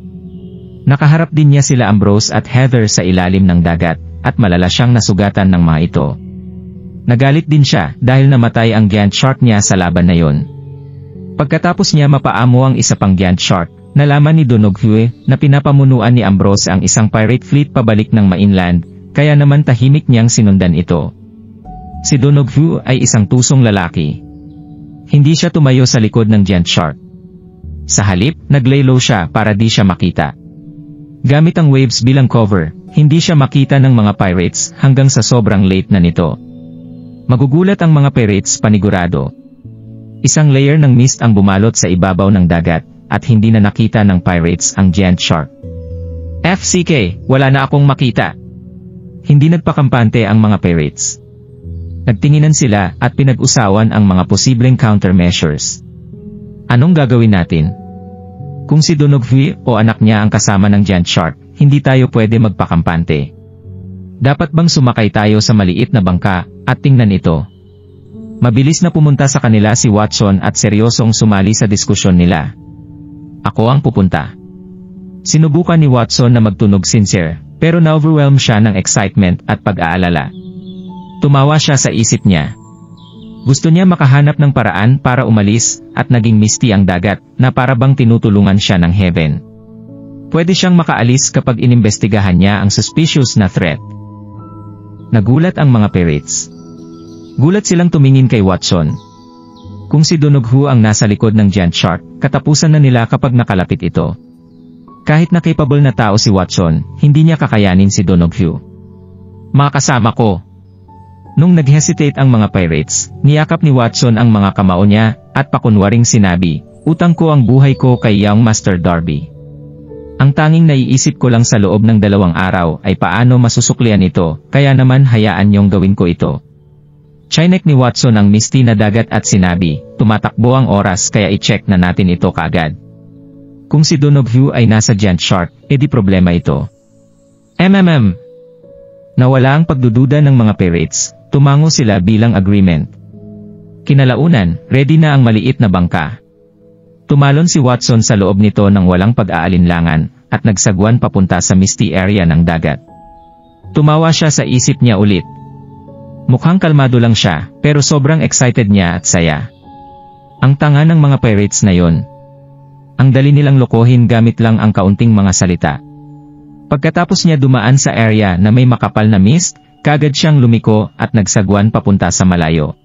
Nakaharap din niya sila Ambrose at Heather sa ilalim ng dagat, at malala siyang nasugatan ng mga ito. Nagalit din siya dahil namatay ang giant shark niya sa laban na yon. Pagkatapos niya mapaamo ang isa pang giant shark, nalaman ni Donoghu na pinapamunuan ni Ambrose ang isang pirate fleet pabalik ng mainland, kaya naman tahimik niyang sinundan ito. Si Donoghu ay isang tusong lalaki. Hindi siya tumayo sa likod ng giant shark. Sa halip, naglay low siya para di siya makita. Gamit ang waves bilang cover, hindi siya makita ng mga pirates hanggang sa sobrang late na nito. Magugulat ang mga pirates panigurado. Isang layer ng mist ang bumalot sa ibabaw ng dagat, at hindi na nakita ng pirates ang giant shark. FCK, wala na akong makita. Hindi nagpakampante ang mga pirates. Nagtinginan sila at pinag-usawan ang mga posibleng countermeasures. Anong gagawin natin? Kung si Donoghu o anak niya ang kasama ng giant shark, hindi tayo pwede magpakampante. Dapat bang sumakay tayo sa maliit na bangka at tingnan ito? Mabilis na pumunta sa kanila si Watson at seryosong sumali sa diskusyon nila. Ako ang pupunta. Sinubukan ni Watson na magtunog sincere, pero na-overwhelm siya ng excitement at pag-aalala. Tumawa siya sa isip niya. Gusto niya makahanap ng paraan para umalis, at naging misty ang dagat, na para bang tinutulungan siya ng heaven. Pwede siyang makaalis kapag inimbestigahan niya ang suspicious na threat. Nagulat ang mga pirates. Gulat silang tumingin kay Watson. Kung si Donoghu ang nasa likod ng giant shark, katapusan na nila kapag nakalapit ito. Kahit na capable na tao si Watson, hindi niya kakayanin si Donoghu. Mga kasama ko. Nung nag-hesitate ang mga pirates, niyakap ni Watson ang mga kamao niya, at pakunwaring sinabi, utang ko ang buhay ko kay Young Master Darby. Ang tanging naiisip ko lang sa loob ng 2 araw ay paano masusuklian ito, kaya naman hayaan niyong gawin ko ito. Chinek ni Watson ang misty na dagat at sinabi, tumatakbo ang oras kaya i-check na natin ito kaagad. Kung si Donoghu ay nasa giant shark, edi problema ito. Nawala ang pagdududa ng mga pirates, tumango sila bilang agreement. Kinalaunan, ready na ang maliit na bangka. Tumalon si Watson sa loob nito ng walang pag-aalinlangan, at nagsagwan papunta sa misty area ng dagat. Tumawa siya sa isip niya ulit. Mukhang kalmado lang siya, pero sobrang excited niya at saya. Ang tanga ng mga pirates na yon. Ang dali nilang lokohin gamit lang ang kaunting mga salita. Pagkatapos niya dumaan sa area na may makapal na mist, kagad siyang lumiko at nagsagwan papunta sa malayo.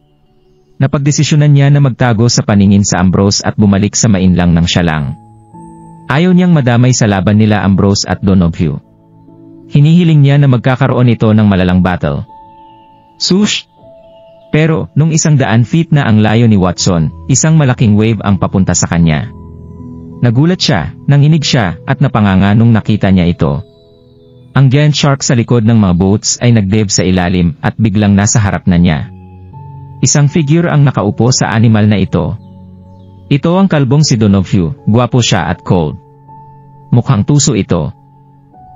Napagdesisyonan niya na magtago sa paningin sa Ambrose at bumalik sa mainlang ng siya lang. Ayaw niyang madamay sa laban nila Ambrose at Donoghu. Hinihiling niya na magkakaroon ito ng malalang battle. Sush! Pero, nung 100 feet na ang layo ni Watson, isang malaking wave ang papunta sa kanya. Nagulat siya, nanginig siya, at napanganga nung nakita niya ito. Ang giant shark sa likod ng mga boats ay nagdive sa ilalim at biglang nasa harap na niya. Isang figure ang nakaupo sa animal na ito. Ito ang kalbong si Donoghu, gwapo siya at cold. Mukhang tuso ito.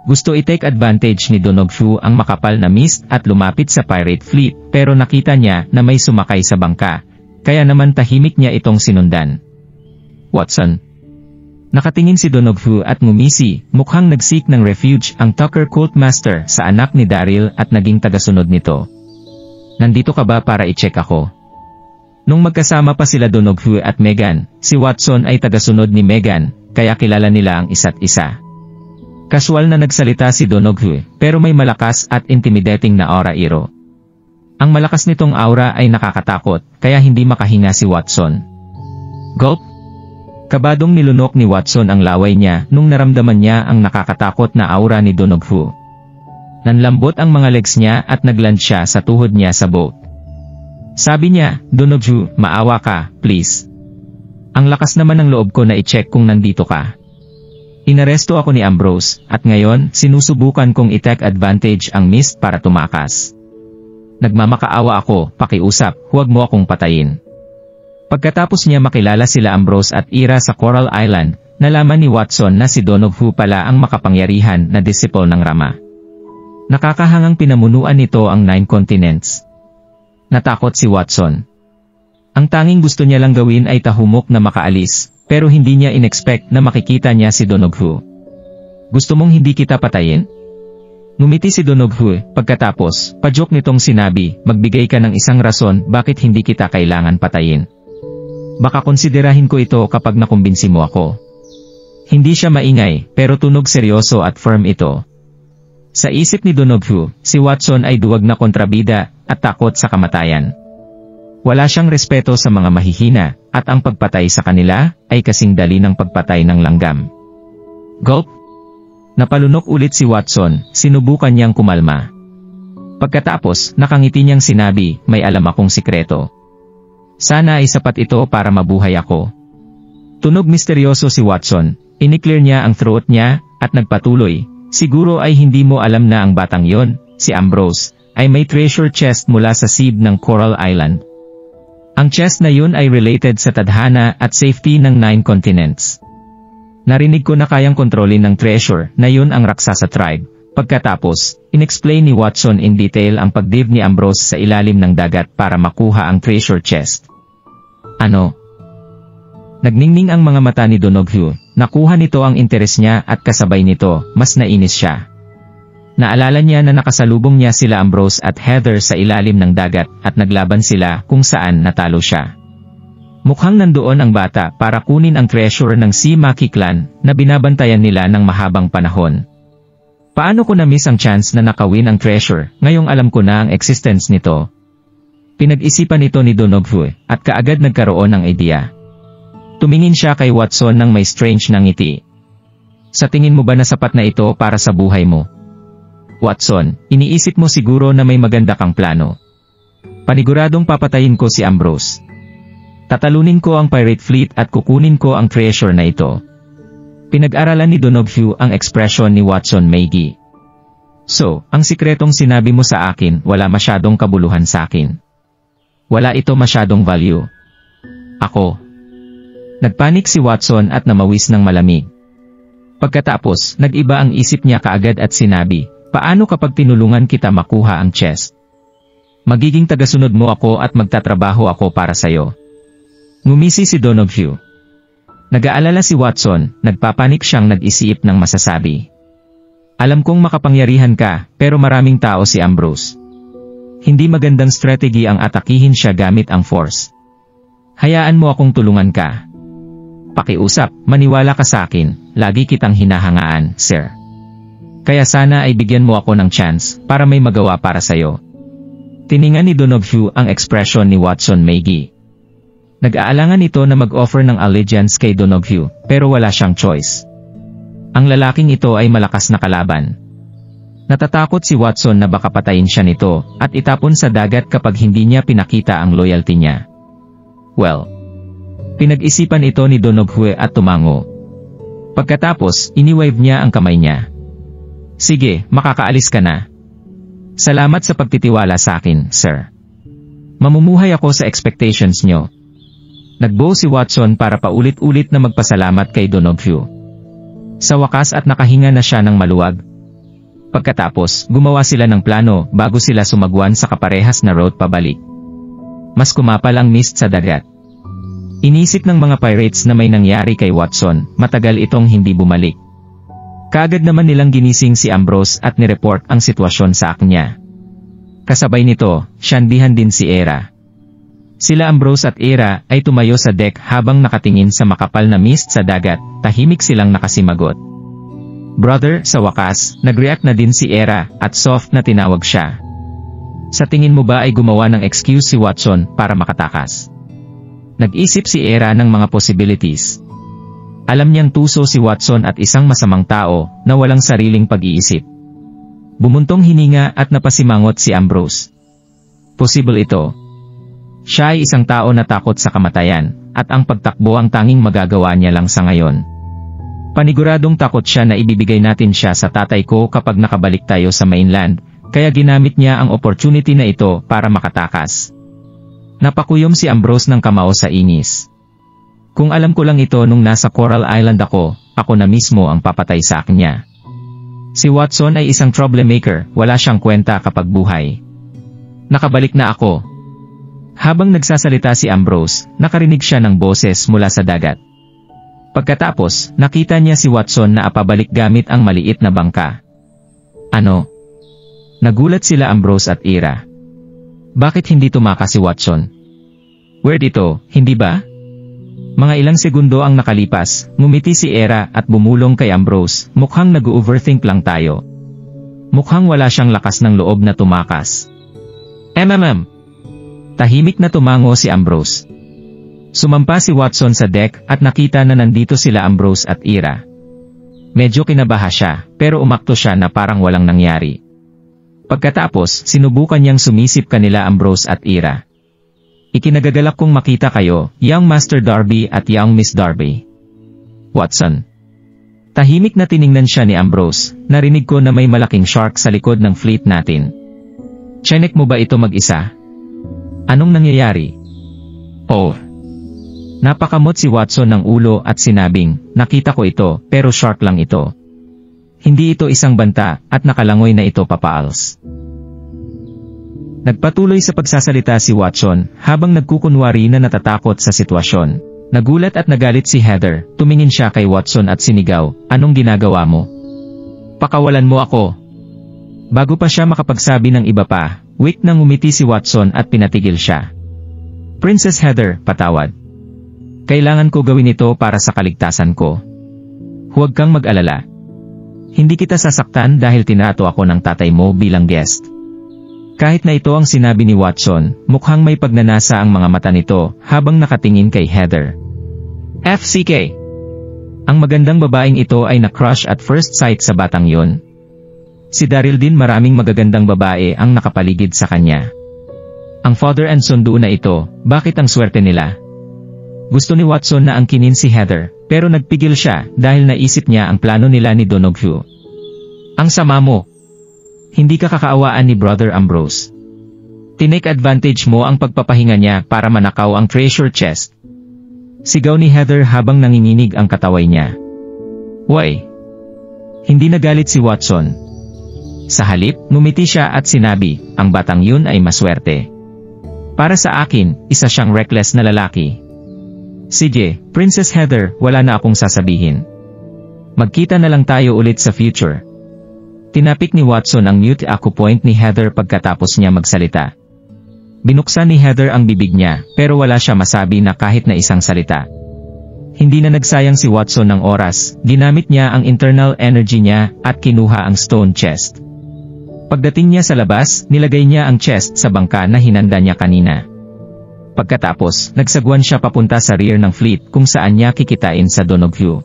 Gusto i-take advantage ni Donoghu ang makapal na mist at lumapit sa pirate fleet, pero nakita niya na may sumakay sa bangka, kaya naman tahimik niya itong sinundan. Watson. Nakatingin si Donoghu at ngumisi, mukhang nag-seek ng refuge ang Tucker Cult Master sa anak ni Daryl at naging tagasunod nito. Nandito ka ba para i-check ako? Nung magkasama pa sila Donoghu at Megan, si Watson ay tagasunod ni Megan, kaya kilala nila ang isa't isa. Kaswal na nagsalita si Donoghu, pero may malakas at intimidating na aura iro. Ang malakas nitong aura ay nakakatakot, kaya hindi makahinga si Watson. Gulp! Kabadong nilunok ni Watson ang laway niya nung naramdaman niya ang nakakatakot na aura ni Donoghu. Nanlambot ang mga legs niya at nagland siya sa tuhod niya sa boat. Sabi niya, Donoghu, maawa ka, please. Ang lakas naman ng loob ko na i-check kung nandito ka. Inaresto ako ni Ambrose, at ngayon, sinusubukan kong i-take advantage ang mist para tumakas. Nagmamakaawa ako, pakiusap, huwag mo akong patayin. Pagkatapos niya makilala sila Ambrose at Ira sa Coral Island, nalaman ni Watson na si Donoghu pala ang makapangyarihan na disciple ng Rama. Nakakahangang pinamunuan nito ang 9 continents. Natakot si Watson. Ang tanging gusto niya lang gawin ay tahumok na makaalis, pero hindi niya inexpect na makikita niya si Donoghu. Gusto mong hindi kita patayin? Ngumiti si Donoghu, pagkatapos, pa-joke nitong sinabi, magbigay ka ng isang rason bakit hindi kita kailangan patayin. Baka konsiderahin ko ito kapag nakumbinsi mo ako. Hindi siya maingay, pero tunog seryoso at firm ito. Sa isip ni Donoghu, si Watson ay duwag na kontrabida at takot sa kamatayan. Wala siyang respeto sa mga mahihina, at ang pagpatay sa kanila ay kasing dali ng pagpatay ng langgam. Gulp! Napalunok ulit si Watson, sinubukan niyang kumalma. Pagkatapos, nakangiti niyang sinabi, may alam akong sikreto. Sana ay sapat ito para mabuhay ako. Tunog misteryoso si Watson, iniklear niya ang throat niya, at nagpatuloy, siguro ay hindi mo alam na ang batang yon, si Ambrose, ay may treasure chest mula sa SEAD ng Coral Island. Ang chest na yun ay related sa tadhana at safety ng 9 continents. Narinig ko na kayang kontrolin ng treasure na yun ang raksasa tribe. Pagkatapos, inexplain ni Watson in detail ang pagdive ni Ambrose sa ilalim ng dagat para makuha ang treasure chest. Ano? Nagningning ang mga mata ni Donoghu, nakuha nito ang interes niya at kasabay nito, mas nainis siya. Naalala niya na nakasalubong niya sila Ambrose at Heather sa ilalim ng dagat at naglaban sila kung saan natalo siya. Mukhang nandoon ang bata para kunin ang treasure ng si Maki clan na binabantayan nila ng mahabang panahon. Paano ko na-miss ang chance na nakawin ang treasure ngayong alam ko na ang existence nito? Pinag-isipan ito ni Donoghu at kaagad nagkaroon ng idea. Tumingin siya kay Watson ng may strange na ngiti. Sa tingin mo ba na sapat na ito para sa buhay mo? Watson, iniisip mo siguro na may maganda kang plano. Paniguradong papatayin ko si Ambrose. Tatalunin ko ang pirate fleet at kukunin ko ang treasure na ito. Pinag-aralan ni Donoghu ang ekspresyon ni Watson Maggie. So, ang sikretong sinabi mo sa akin wala masyadong kabuluhan sa akin. Wala ito masyadong value. Ako. Nagpanik si Watson at namawis ng malamig. Pagkatapos, nag-iba ang isip niya kaagad at sinabi, paano kapag tinulungan kita makuha ang chest? Magiging tagasunod mo ako at magtatrabaho ako para sayo. Ngumisi si Donoghu. Nag-aalala si Watson, nagpapanik siyang nag-isip ng masasabi. Alam kong makapangyarihan ka, pero maraming tao si Ambrose. Hindi magandang strategy ang atakihin siya gamit ang force. Hayaan mo akong tulungan ka. Pakiusap, maniwala ka sa akin, lagi kitang hinahangaan, sir. Kaya sana ay bigyan mo ako ng chance, para may magawa para sayo. Tiningan ni Donoghu ang ekspresyon ni Watson Maggie. Nag-aalangan ito na mag-offer ng allegiance kay Donoghu, pero wala siyang choice. Ang lalaking ito ay malakas na kalaban. Natatakot si Watson na baka patayin siya nito, at itapon sa dagat kapag hindi niya pinakita ang loyalty niya. Well, pinag-isipan ito ni Donoghu at tumango. Pagkatapos, iniwave niya ang kamay niya. Sige, makakaalis ka na. Salamat sa pagtitiwala sa akin, sir. Mamumuhay ako sa expectations nyo. Nagbow si Watson para paulit-ulit na magpasalamat kay Donoghu. Sa wakas at nakahinga na siya ng maluwag. Pagkatapos, gumawa sila ng plano bago sila sumagwan sa kaparehas na road pabalik. Mas kumapal ang mist sa dagat. Inisip ng mga pirates na may nangyari kay Watson, matagal itong hindi bumalik. Kaagad naman nilang ginising si Ambrose at nireport ang sitwasyon sa kanya. Kasabay nito, syandihan din si Era. Sila Ambrose at Era ay tumayo sa deck habang nakatingin sa makapal na mist sa dagat, tahimik silang nakasimagot. Brother, sa wakas, nag-react na din si Era at soft na tinawag siya. Sa tingin mo ba ay gumawa ng excuse si Watson para makatakas? Nag-isip si Era ng mga possibilities. Alam niyang tuso si Watson at isang masamang tao na walang sariling pag-iisip. Bumuntong hininga at napasimangot si Ambrose. Posible ito. Siya ay isang tao na takot sa kamatayan, at ang pagtakbo ang tanging magagawa niya lang sa ngayon. Paniguradong takot siya na ibibigay natin siya sa tatay ko kapag nakabalik tayo sa mainland, kaya ginamit niya ang opportunity na ito para makatakas. Napakuyom si Ambrose ng kamao sa inis. Kung alam ko lang ito nung nasa Coral Island ako na mismo ang papatay sa kanya. Si Watson ay isang troublemaker, wala siyang kwenta kapag buhay. Nakabalik na ako. Habang nagsasalita si Ambrose, nakarinig siya ng boses mula sa dagat. Pagkatapos, nakita niya si Watson na apabalik gamit ang maliit na bangka. Ano? Nagulat sila Ambrose at Ira. Bakit hindi tumakas si Watson? Weird ito, hindi ba? Mga ilang segundo ang nakalipas, ngumiti si Ira at bumulong kay Ambrose, mukhang nag-overthink lang tayo. Mukhang wala siyang lakas ng loob na tumakas. Tahimik na tumango si Ambrose. Sumampa si Watson sa deck at nakita na nandito sila Ambrose at Ira. Medyo kinabaha siya, pero umakto siya na parang walang nangyari. Pagkatapos, sinubukan niyang sumisip kanila Ambrose at Ira. Ikinagagalak kong makita kayo, Young Master Darby at Young Miss Darby. Watson. Tahimik na tiningnan siya ni Ambrose, narinig ko na may malaking shark sa likod ng fleet natin. Chinek mo ba ito mag-isa? Anong nangyayari? Oh. Napakamot si Watson ng ulo at sinabing, nakita ko ito, pero shark lang ito. Hindi ito isang banta, at nakalangoy na ito papaals. Nagpatuloy sa pagsasalita si Watson, habang nagkukunwari na natatakot sa sitwasyon. Nagulat at nagalit si Heather, tumingin siya kay Watson at sinigaw, anong ginagawa mo? Pakawalan mo ako. Bago pa siya makapagsabi ng iba pa, weak na ngumiti si Watson at pinatigil siya. Princess Heather, patawad. Kailangan ko gawin ito para sa kaligtasan ko. Huwag kang mag-alala. Hindi kita sasaktan dahil tinato ako ng tatay mo bilang guest. Kahit na ito ang sinabi ni Watson, mukhang may pagnanasa ang mga mata nito habang nakatingin kay Heather. FCK. Ang magandang babaeng ito ay na-crush at first sight sa batang yon. Si Daryl din maraming magagandang babae ang nakapaligid sa kanya. Ang father and son doon na ito, bakit ang swerte nila? Gusto ni Watson na angkinin si Heather, pero nagpigil siya dahil naisip niya ang plano nila ni Donoghue. Ang sama mo. Hindi ka kakaawaan ni Brother Ambrose. Tinake advantage mo ang pagpapahinga niya para manakaw ang treasure chest. Sigaw ni Heather habang nanginginig ang kataway niya. Why? Hindi nagalit si Watson. Sa halip, ngumiti siya at sinabi, ang batang yun ay maswerte. Para sa akin, isa siyang reckless na lalaki. Sige, Princess Heather, wala na akong sasabihin. Magkita na lang tayo ulit sa future. Tinapik ni Watson ang mute acupoint ni Heather pagkatapos niya magsalita. Binuksan ni Heather ang bibig niya, pero wala siya masabi na kahit na isang salita. Hindi na nagsayang si Watson ng oras, ginamit niya ang internal energy niya at kinuha ang stone chest. Pagdating niya sa labas, nilagay niya ang chest sa bangka na hinanda niya kanina. Pagkatapos, nagsagwan siya papunta sa rear ng fleet kung saan niya kikitain sa Donoghue.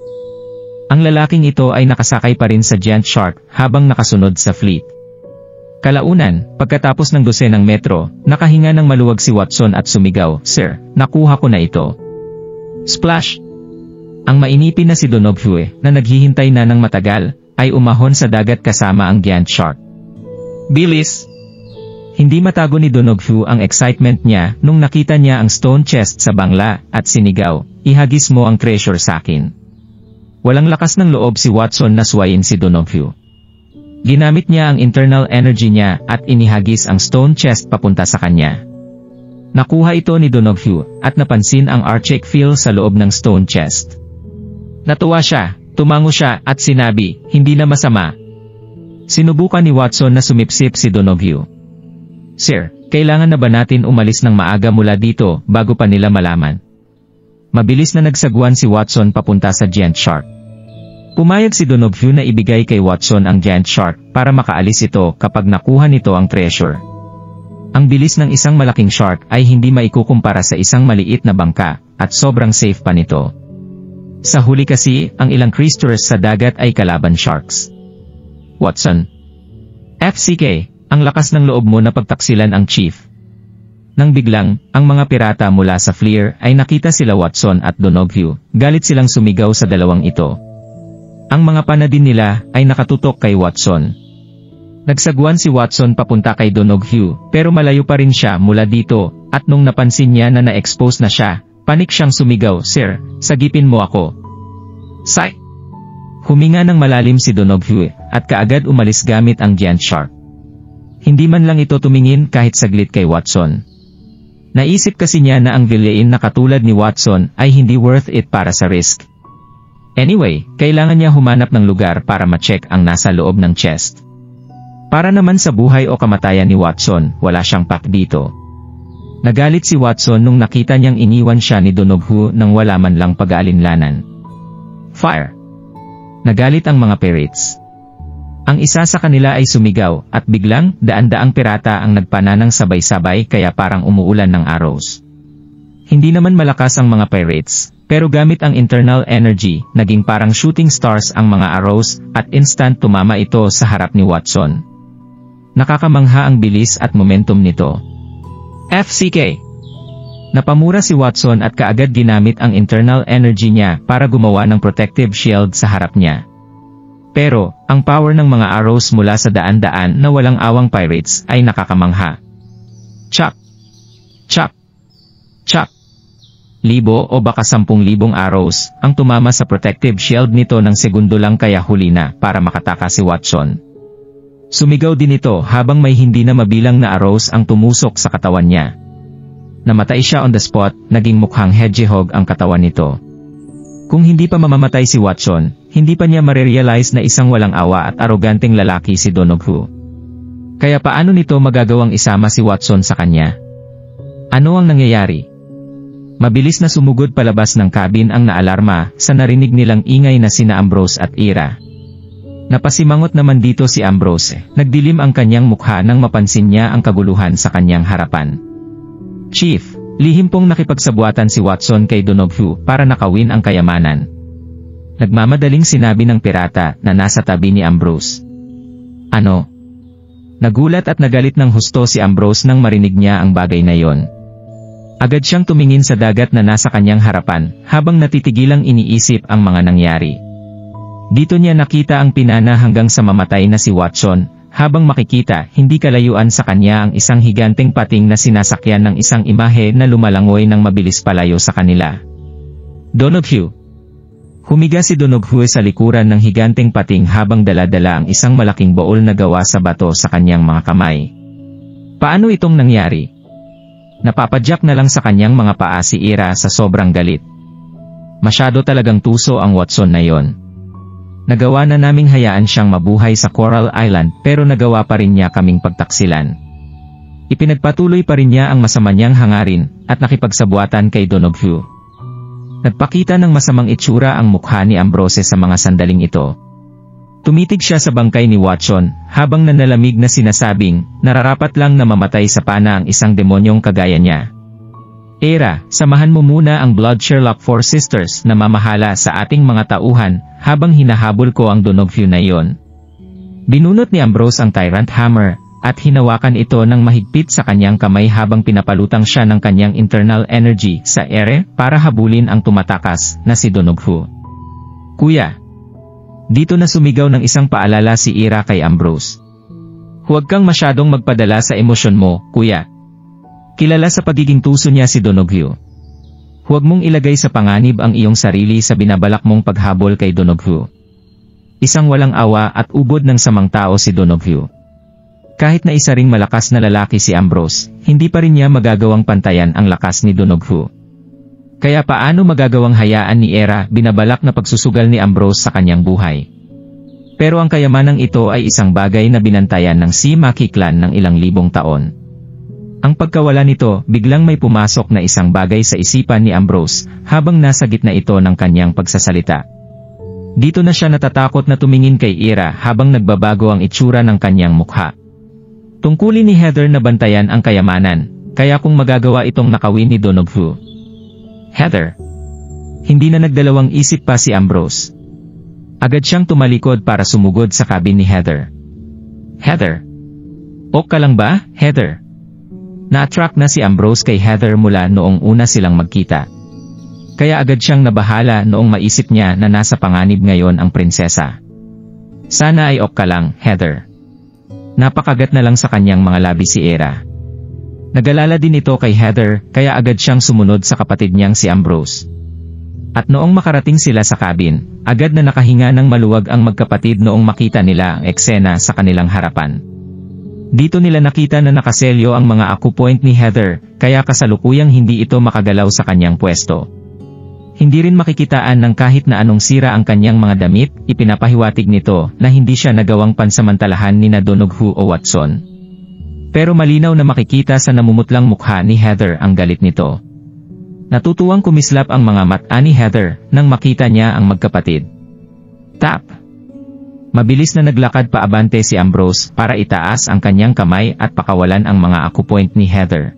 Ang lalaking ito ay nakasakay pa rin sa giant shark habang nakasunod sa fleet. Kalaunan, pagkatapos ng dosenang metro, nakahinga ng maluwag si Watson at sumigaw, Sir, nakuha ko na ito. Splash! Ang mainipin na si Donoghue, na naghihintay na ng matagal, ay umahon sa dagat kasama ang giant shark. Bilis! Hindi matago ni Donoghue ang excitement niya nung nakita niya ang stone chest sa bangla at sinigaw, ihagis mo ang treasure sa akin. Walang lakas ng loob si Watson na suwayin si Donoghue. Ginamit niya ang internal energy niya at inihagis ang stone chest papunta sa kanya. Nakuha ito ni Donoghue at napansin ang archaic feel sa loob ng stone chest. Natuwa siya, tumango siya at sinabi, hindi na masama. Sinubukan ni Watson na sumipsip si Donoghue. Sir, kailangan na ba natin umalis ng maaga mula dito bago pa nila malaman? Mabilis na nagsagwan si Watson papunta sa giant shark. Pumayag si Donoghue na ibigay kay Watson ang giant shark para makaalis ito kapag nakuha nito ang treasure. Ang bilis ng isang malaking shark ay hindi maikukumpara sa isang maliit na bangka at sobrang safe pa nito. Sa huli kasi, ang ilang creatures sa dagat ay kalaban sharks. Watson. FCK, ang lakas ng loob mo na pagtaksilan ang chief. Nang biglang, ang mga pirata mula sa Fleer ay nakita sila Watson at Donoghue, galit silang sumigaw sa dalawang ito. Ang mga panadin nila ay nakatutok kay Watson. Nagsagwan si Watson papunta kay Donoghue, pero malayo pa rin siya mula dito, at nung napansin niya na na-expose na siya, panik siyang sumigaw, Sir, sagipin mo ako. Sai! Huminga ng malalim si Donoghu at kaagad umalis gamit ang giant shark. Hindi man lang ito tumingin kahit saglit kay Watson. Naisip kasi niya na ang villain na katulad ni Watson ay hindi worth it para sa risk. Anyway, kailangan niya humanap ng lugar para ma-check ang nasa loob ng chest. Para naman sa buhay o kamatayan ni Watson, wala siyang pak dito. Nagalit si Watson nung nakita niyang iniwan siya ni Donoghu nang wala man lang pag-aalinlanan. Fire! Nagalit ang mga pirates. Ang isa sa kanila ay sumigaw at biglang daan-daang pirata ang nagpananang sabay-sabay kaya parang umuulan ng arrows. Hindi naman malakas ang mga pirates, pero gamit ang internal energy, naging parang shooting stars ang mga arrows at instant tumama ito sa harap ni Watson. Nakakamangha ang bilis at momentum nito. FCK! Napamura si Watson at kaagad ginamit ang internal energy niya para gumawa ng protective shield sa harap niya. Pero, ang power ng mga arrows mula sa daan-daan na walang awang pirates ay nakakamangha. Chop! Chop! Chop! Libo o baka 10,000 arrows ang tumama sa protective shield nito ng segundo lang kaya huli na para makatakas si Watson. Sumigaw din ito habang may hindi na mabilang na arrows ang tumusok sa katawan niya. Namatay siya on the spot, naging mukhang hedgehog ang katawan nito. Kung hindi pa mamamatay si Watson, hindi pa niya marerealize na isang walang awa at aroganteng lalaki si Donoghu. Kaya paano nito magagawang isama si Watson sa kanya? Ano ang nangyayari? Mabilis na sumugod palabas ng cabin ang naalarma sa narinig nilang ingay na sina Ambrose at Ira. Napasimangot naman dito si Ambrose, nagdilim ang kanyang mukha nang mapansin niya ang kaguluhan sa kanyang harapan. Chief, lihim pong nakipagsabuatan si Watson kay Donoghu para nakawin ang kayamanan. Nagmamadaling sinabi ng pirata na nasa tabi ni Ambrose. Ano? Nagulat at nagalit ng husto si Ambrose nang marinig niya ang bagay na yon. Agad siyang tumingin sa dagat na nasa kanyang harapan habang natitigilang iniisip ang mga nangyari. Dito niya nakita ang pinana hanggang sa mamatay na si Watson. Habang makikita, hindi kalayuan sa kanya ang isang higanteng pating na sinasakyan ng isang imahe na lumalangoy ng mabilis palayo sa kanila. Donoghu. Humiga si Donoghu sa likuran ng higanteng pating habang dala-dala ang isang malaking bowl na gawa sa bato sa kanyang mga kamay. Paano itong nangyari? Napapadyak na lang sa kanyang mga paa si Ira sa sobrang galit. Masyado talagang tuso ang Watson na yon. Nagawa na naming hayaan siyang mabuhay sa Coral Island pero nagawa pa rin niya kaming pagtaksilan. Ipinagpatuloy pa rin niya ang masama niyang hangarin at nakipagsabuatan kay Donoghu. Nagpakita ng masamang itsura ang mukha ni Ambrose sa mga sandaling ito. Tumitig siya sa bangkay ni Watson habang nanalamig na sinasabing nararapat lang na mamatay sa pana ang isang demonyong kagaya niya. Ira, samahan mo muna ang Blood Sherlock Four Sisters na mamahala sa ating mga tauhan habang hinahabol ko ang Donoghu na iyon. Binunot ni Ambrose ang Tyrant Hammer at hinawakan ito ng mahigpit sa kanyang kamay habang pinapalutang siya ng kanyang internal energy sa ere para habulin ang tumatakas na si Donoghu. Kuya! Dito na sumigaw ng isang paalala si Ira kay Ambrose. Huwag kang masyadong magpadala sa emosyon mo, kuya. Kilala sa pagiging tuso niya si Donoghu. Huwag mong ilagay sa panganib ang iyong sarili sa binabalak mong paghabol kay Donoghu. Isang walang awa at ubod ng samang tao si Donoghu. Kahit na isa ring malakas na lalaki si Ambrose, hindi pa rin niya magagawang pantayan ang lakas ni Donoghu. Kaya paano magagawang hayaan ni Ira binabalak na pagsusugal ni Ambrose sa kanyang buhay? Pero ang kayamanang ito ay isang bagay na binantayan ng si Maki clan ng ilang libong taon. Ang pagkawala nito, biglang may pumasok na isang bagay sa isipan ni Ambrose habang nasa gitna ito ng kanyang pagsasalita. Dito na siya natatakot na tumingin kay Ira habang nagbabago ang itsura ng kanyang mukha. Tungkulin ni Heather na bantayan ang kayamanan, kaya kung magagawa itong nakawin ni Donoghu. Heather. Hindi na nagdalawang isip pa si Ambrose. Agad siyang tumalikod para sumugod sa cabin ni Heather. Heather. Ok ka lang ba, Heather? Na-attract na si Ambrose kay Heather mula noong una silang magkita. Kaya agad siyang nabahala noong maisip niya na nasa panganib ngayon ang prinsesa. Sana ay ok ka lang, Heather. Napakagat na lang sa kanyang mga labi si Ira. Nag-alala din ito kay Heather kaya agad siyang sumunod sa kapatid niyang si Ambrose. At noong makarating sila sa cabin, agad na nakahinga ng maluwag ang magkapatid noong makita nila ang eksena sa kanilang harapan. Dito nila nakita na nakaselyo ang mga acupoint ni Heather, kaya kasalukuyang hindi ito makagalaw sa kanyang pwesto. Hindi rin makikitaan ng kahit na anong sira ang kanyang mga damit, ipinapahiwatig nito na hindi siya nagawang pansamantalahan ni Donoghu o Watson. Pero malinaw na makikita sa namumutlang mukha ni Heather ang galit nito. Natutuwang kumislap ang mga mata ni Heather nang makita niya ang magkapatid. Tap! Mabilis na naglakad paabante si Ambrose para itaas ang kanyang kamay at pakawalan ang mga acupoint ni Heather.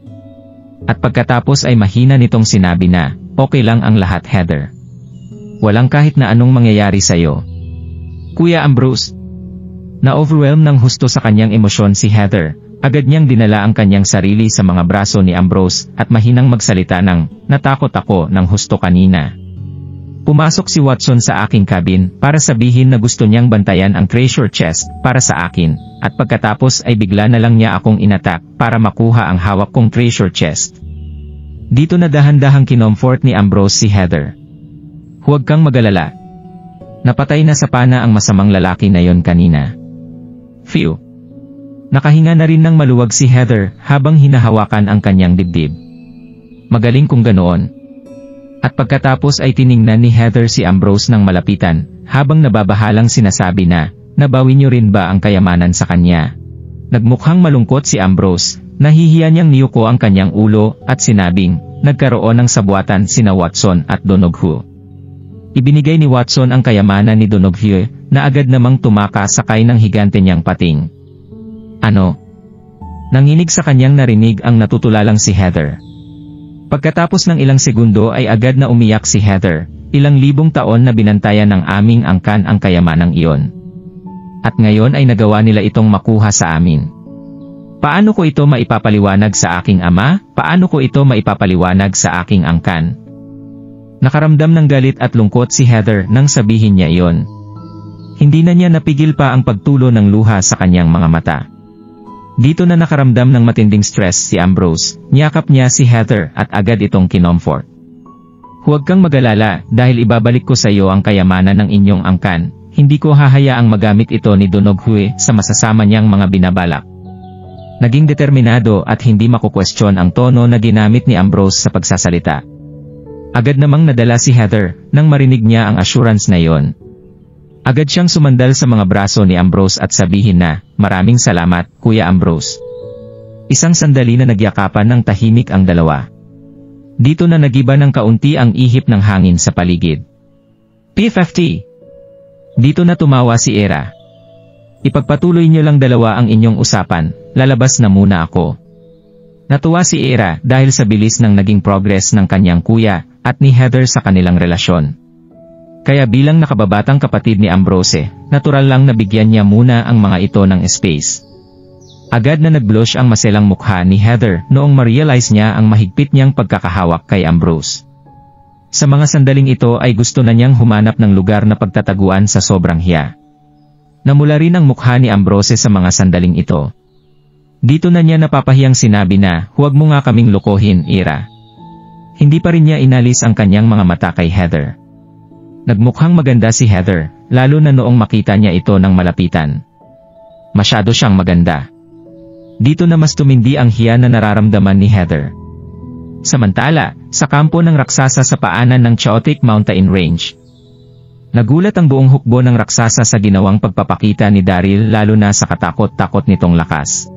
At pagkatapos ay mahina nitong sinabi na, "Okay lang ang lahat, Heather. Walang kahit na anong mangyayari sa'yo." Kuya Ambrose. Na-overwhelm ng husto sa kanyang emosyon si Heather. Agad niyang dinala ang kanyang sarili sa mga braso ni Ambrose at mahinang magsalita ng, "Natakot ako ng husto kanina. Pumasok si Watson sa aking cabin para sabihin na gusto niyang bantayan ang treasure chest para sa akin, at pagkatapos ay bigla na lang niya akong inatak para makuha ang hawak kong treasure chest." Dito na dahan-dahang kinomfort ni Ambrose si Heather. "Huwag kang magalala. Napatay na sa pana ang masamang lalaki na yon kanina." Phew! Nakahinga na rin ng maluwag si Heather habang hinahawakan ang kanyang dibdib. Magaling kung ganoon. At pagkatapos ay tiningnan ni Heather si Ambrose ng malapitan, habang nababahalang sinasabi na, "Nabawi niyo rin ba ang kayamanan sa kanya?" Nagmukhang malungkot si Ambrose, nahihiya niyang niyuko ang kanyang ulo at sinabing, "Nagkaroon ng sabwatan sina Watson at Donoghu." Ibinigay ni Watson ang kayamanan ni Donoghu, na agad namang tumakas sakay ng higante niyang pating. Ano? Nanginig sa kanyang narinig ang natutulalang si Heather. Pagkatapos ng ilang segundo ay agad na umiyak si Heather, "Ilang libong taon na binantayan ng aming angkan ang kayamanang iyon. At ngayon ay nagawa nila itong makuha sa amin. Paano ko ito maipapaliwanag sa aking ama? Paano ko ito maipapaliwanag sa aking angkan?" Nakaramdam ng galit at lungkot si Heather nang sabihin niya iyon. Hindi na niya napigil pa ang pagtulo ng luha sa kanyang mga mata. Dito na nakaramdam ng matinding stress si Ambrose, niyakap niya si Heather at agad itong kinomfort. "Huwag kang magalala, dahil ibabalik ko sa iyo ang kayamanan ng inyong angkan. Hindi ko hahayaang magamit ito ni Donoghu sa masasama niyang mga binabalak." Naging determinado at hindi makukwestiyon ang tono na ginamit ni Ambrose sa pagsasalita. Agad namang nadala si Heather nang marinig niya ang assurance na iyon. Agad siyang sumandal sa mga braso ni Ambrose at sabihin na, "Maraming salamat, Kuya Ambrose." Isang sandali na nagyakapan ng tahimik ang dalawa. Dito na nagiba ng kaunti ang ihip ng hangin sa paligid. "P50. Dito na tumawa si Era. "Ipagpatuloy niyo lang dalawa ang inyong usapan, lalabas na muna ako." Natuwa si Era dahil sa bilis ng naging progress ng kanyang kuya at ni Heather sa kanilang relasyon. Kaya bilang nakababatang kapatid ni Ambrose, natural lang na bigyan niya muna ang mga ito ng space. Agad na nag-blush ang maselang mukha ni Heather noong ma-realize niya ang mahigpit niyang pagkakahawak kay Ambrose. Sa mga sandaling ito ay gusto na niyang humanap ng lugar na pagtataguan sa sobrang hiya. Namula rin ang mukha ni Ambrose sa mga sandaling ito. Dito na niya napapahiyang sinabi na, "Huwag mo nga kaming lokohin, Ira." Hindi pa rin niya inalis ang kanyang mga mata kay Heather. Nagmukhang maganda si Heather, lalo na noong makita niya ito ng malapitan. Masyado siyang maganda. Dito na mas tumindi ang hiya na nararamdaman ni Heather. Samantala, sa kampo ng raksasa sa paanan ng Chaotic Mountain Range. Nagulat ang buong hukbo ng raksasa sa ginawang pagpapakita ni Daryl, lalo na sa katakot-takot nitong lakas.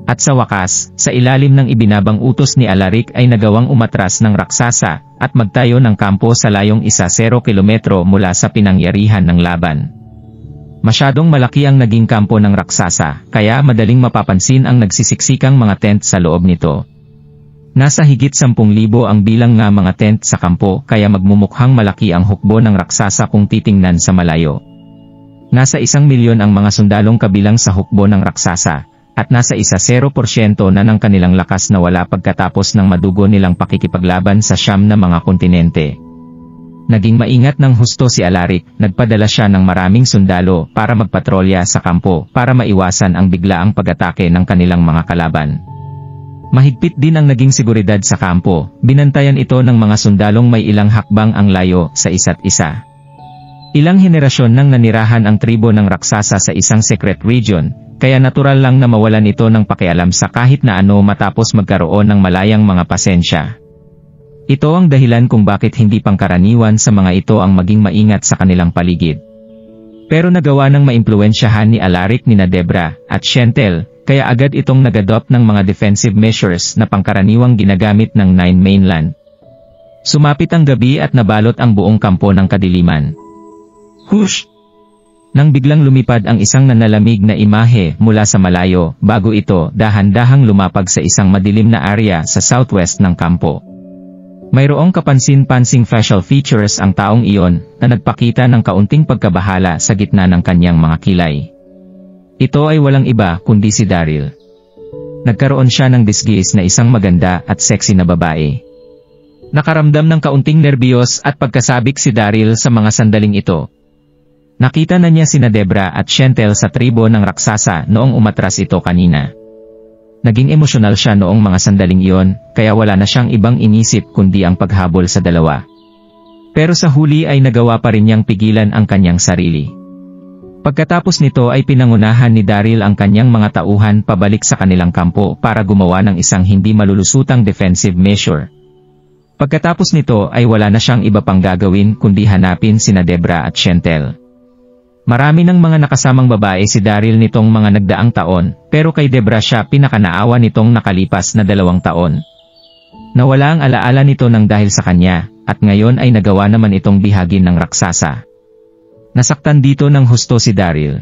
At sa wakas, sa ilalim ng ibinabang utos ni Alaric ay nagawang umatras ng raksasa at magtayo ng kampo sa layong 10 kilometro mula sa pinangyarihan ng laban. Masyadong malaki ang naging kampo ng raksasa, kaya madaling mapapansin ang nagsisiksikang mga tent sa loob nito. Nasa higit 10,000 ang bilang nga mga tent sa kampo, kaya magmumukhang malaki ang hukbo ng raksasa kung titingnan sa malayo. Nasa 1,000,000 ang mga sundalong kabilang sa hukbo ng raksasa, at nasa 0% na ng kanilang lakas na wala pagkatapos ng madugo nilang pakikipaglaban sa 9 na mga kontinente. Naging maingat ng husto si Alaric, nagpadala siya ng maraming sundalo para magpatrolya sa kampo para maiwasan ang biglaang pag-atake ng kanilang mga kalaban. Mahigpit din ang naging seguridad sa kampo, binantayan ito ng mga sundalong may ilang hakbang ang layo sa isa't isa. Ilang henerasyon nang nanirahan ang tribo ng raksasa sa isang secret region, kaya natural lang na mawalan ito ng pakialam sa kahit na ano matapos magkaroon ng malayang mga pasensya. Ito ang dahilan kung bakit hindi pangkaraniwan sa mga ito ang maging maingat sa kanilang paligid. Pero nagawa ng maimpluwensyahan ni Alaric nina Debra at Shentel, kaya agad itong nag-adopt ng mga defensive measures na pangkaraniwang ginagamit ng Nine Mainland. Sumapit ang gabi at nabalot ang buong kampo ng kadiliman. Hush! Nang biglang lumipad ang isang nanalamig na imahe mula sa malayo, bago ito dahan-dahang lumapag sa isang madilim na area sa southwest ng kampo. Mayroong kapansin-pansing facial features ang taong iyon na nagpakita ng kaunting pagkabahala sa gitna ng kanyang mga kilay. Ito ay walang iba kundi si Daryl. Nagkaroon siya ng disguise na isang maganda at sexy na babae. Nakaramdam ng kaunting nerbiyos at pagkasabik si Daryl sa mga sandaling ito. Nakita na niya sina Debra at Shentel sa tribo ng raksasa noong umatras ito kanina. Naging emosyonal siya noong mga sandaling iyon, kaya wala na siyang ibang inisip kundi ang paghabol sa dalawa. Pero sa huli ay nagawa pa rin niyang pigilan ang kanyang sarili. Pagkatapos nito ay pinangunahan ni Daryl ang kanyang mga tauhan pabalik sa kanilang kampo para gumawa ng isang hindi malulusutang defensive measure. Pagkatapos nito ay wala na siyang iba pang gagawin kundi hanapin sina Debra at Shentel. Marami ng mga nakasamang babae si Daryl nitong mga nagdaang taon, pero kay Debra siya pinakanaawa nitong nakalipas na 2 taon. Nawala ang alaala nito nang dahil sa kanya, at ngayon ay nagawa naman itong bihagin ng raksasa. Nasaktan dito ng husto si Daryl.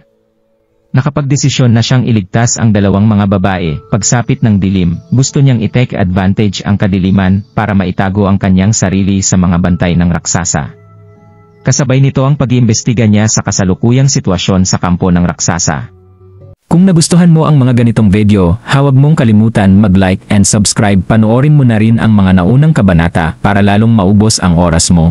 Nakapagdesisyon na siyang iligtas ang 2 mga babae, pagsapit ng dilim, gusto niyang i-take advantage ang kadiliman para maitago ang kanyang sarili sa mga bantay ng raksasa. Kasabay nito ang pag-iimbestiga niya sa kasalukuyang sitwasyon sa kampo ng raksasa. Kung nagustuhan mo ang mga ganitong video, huwag mong kalimutan mag-like and subscribe. Panoorin mo na rin ang mga naunang kabanata para lalong maubos ang oras mo.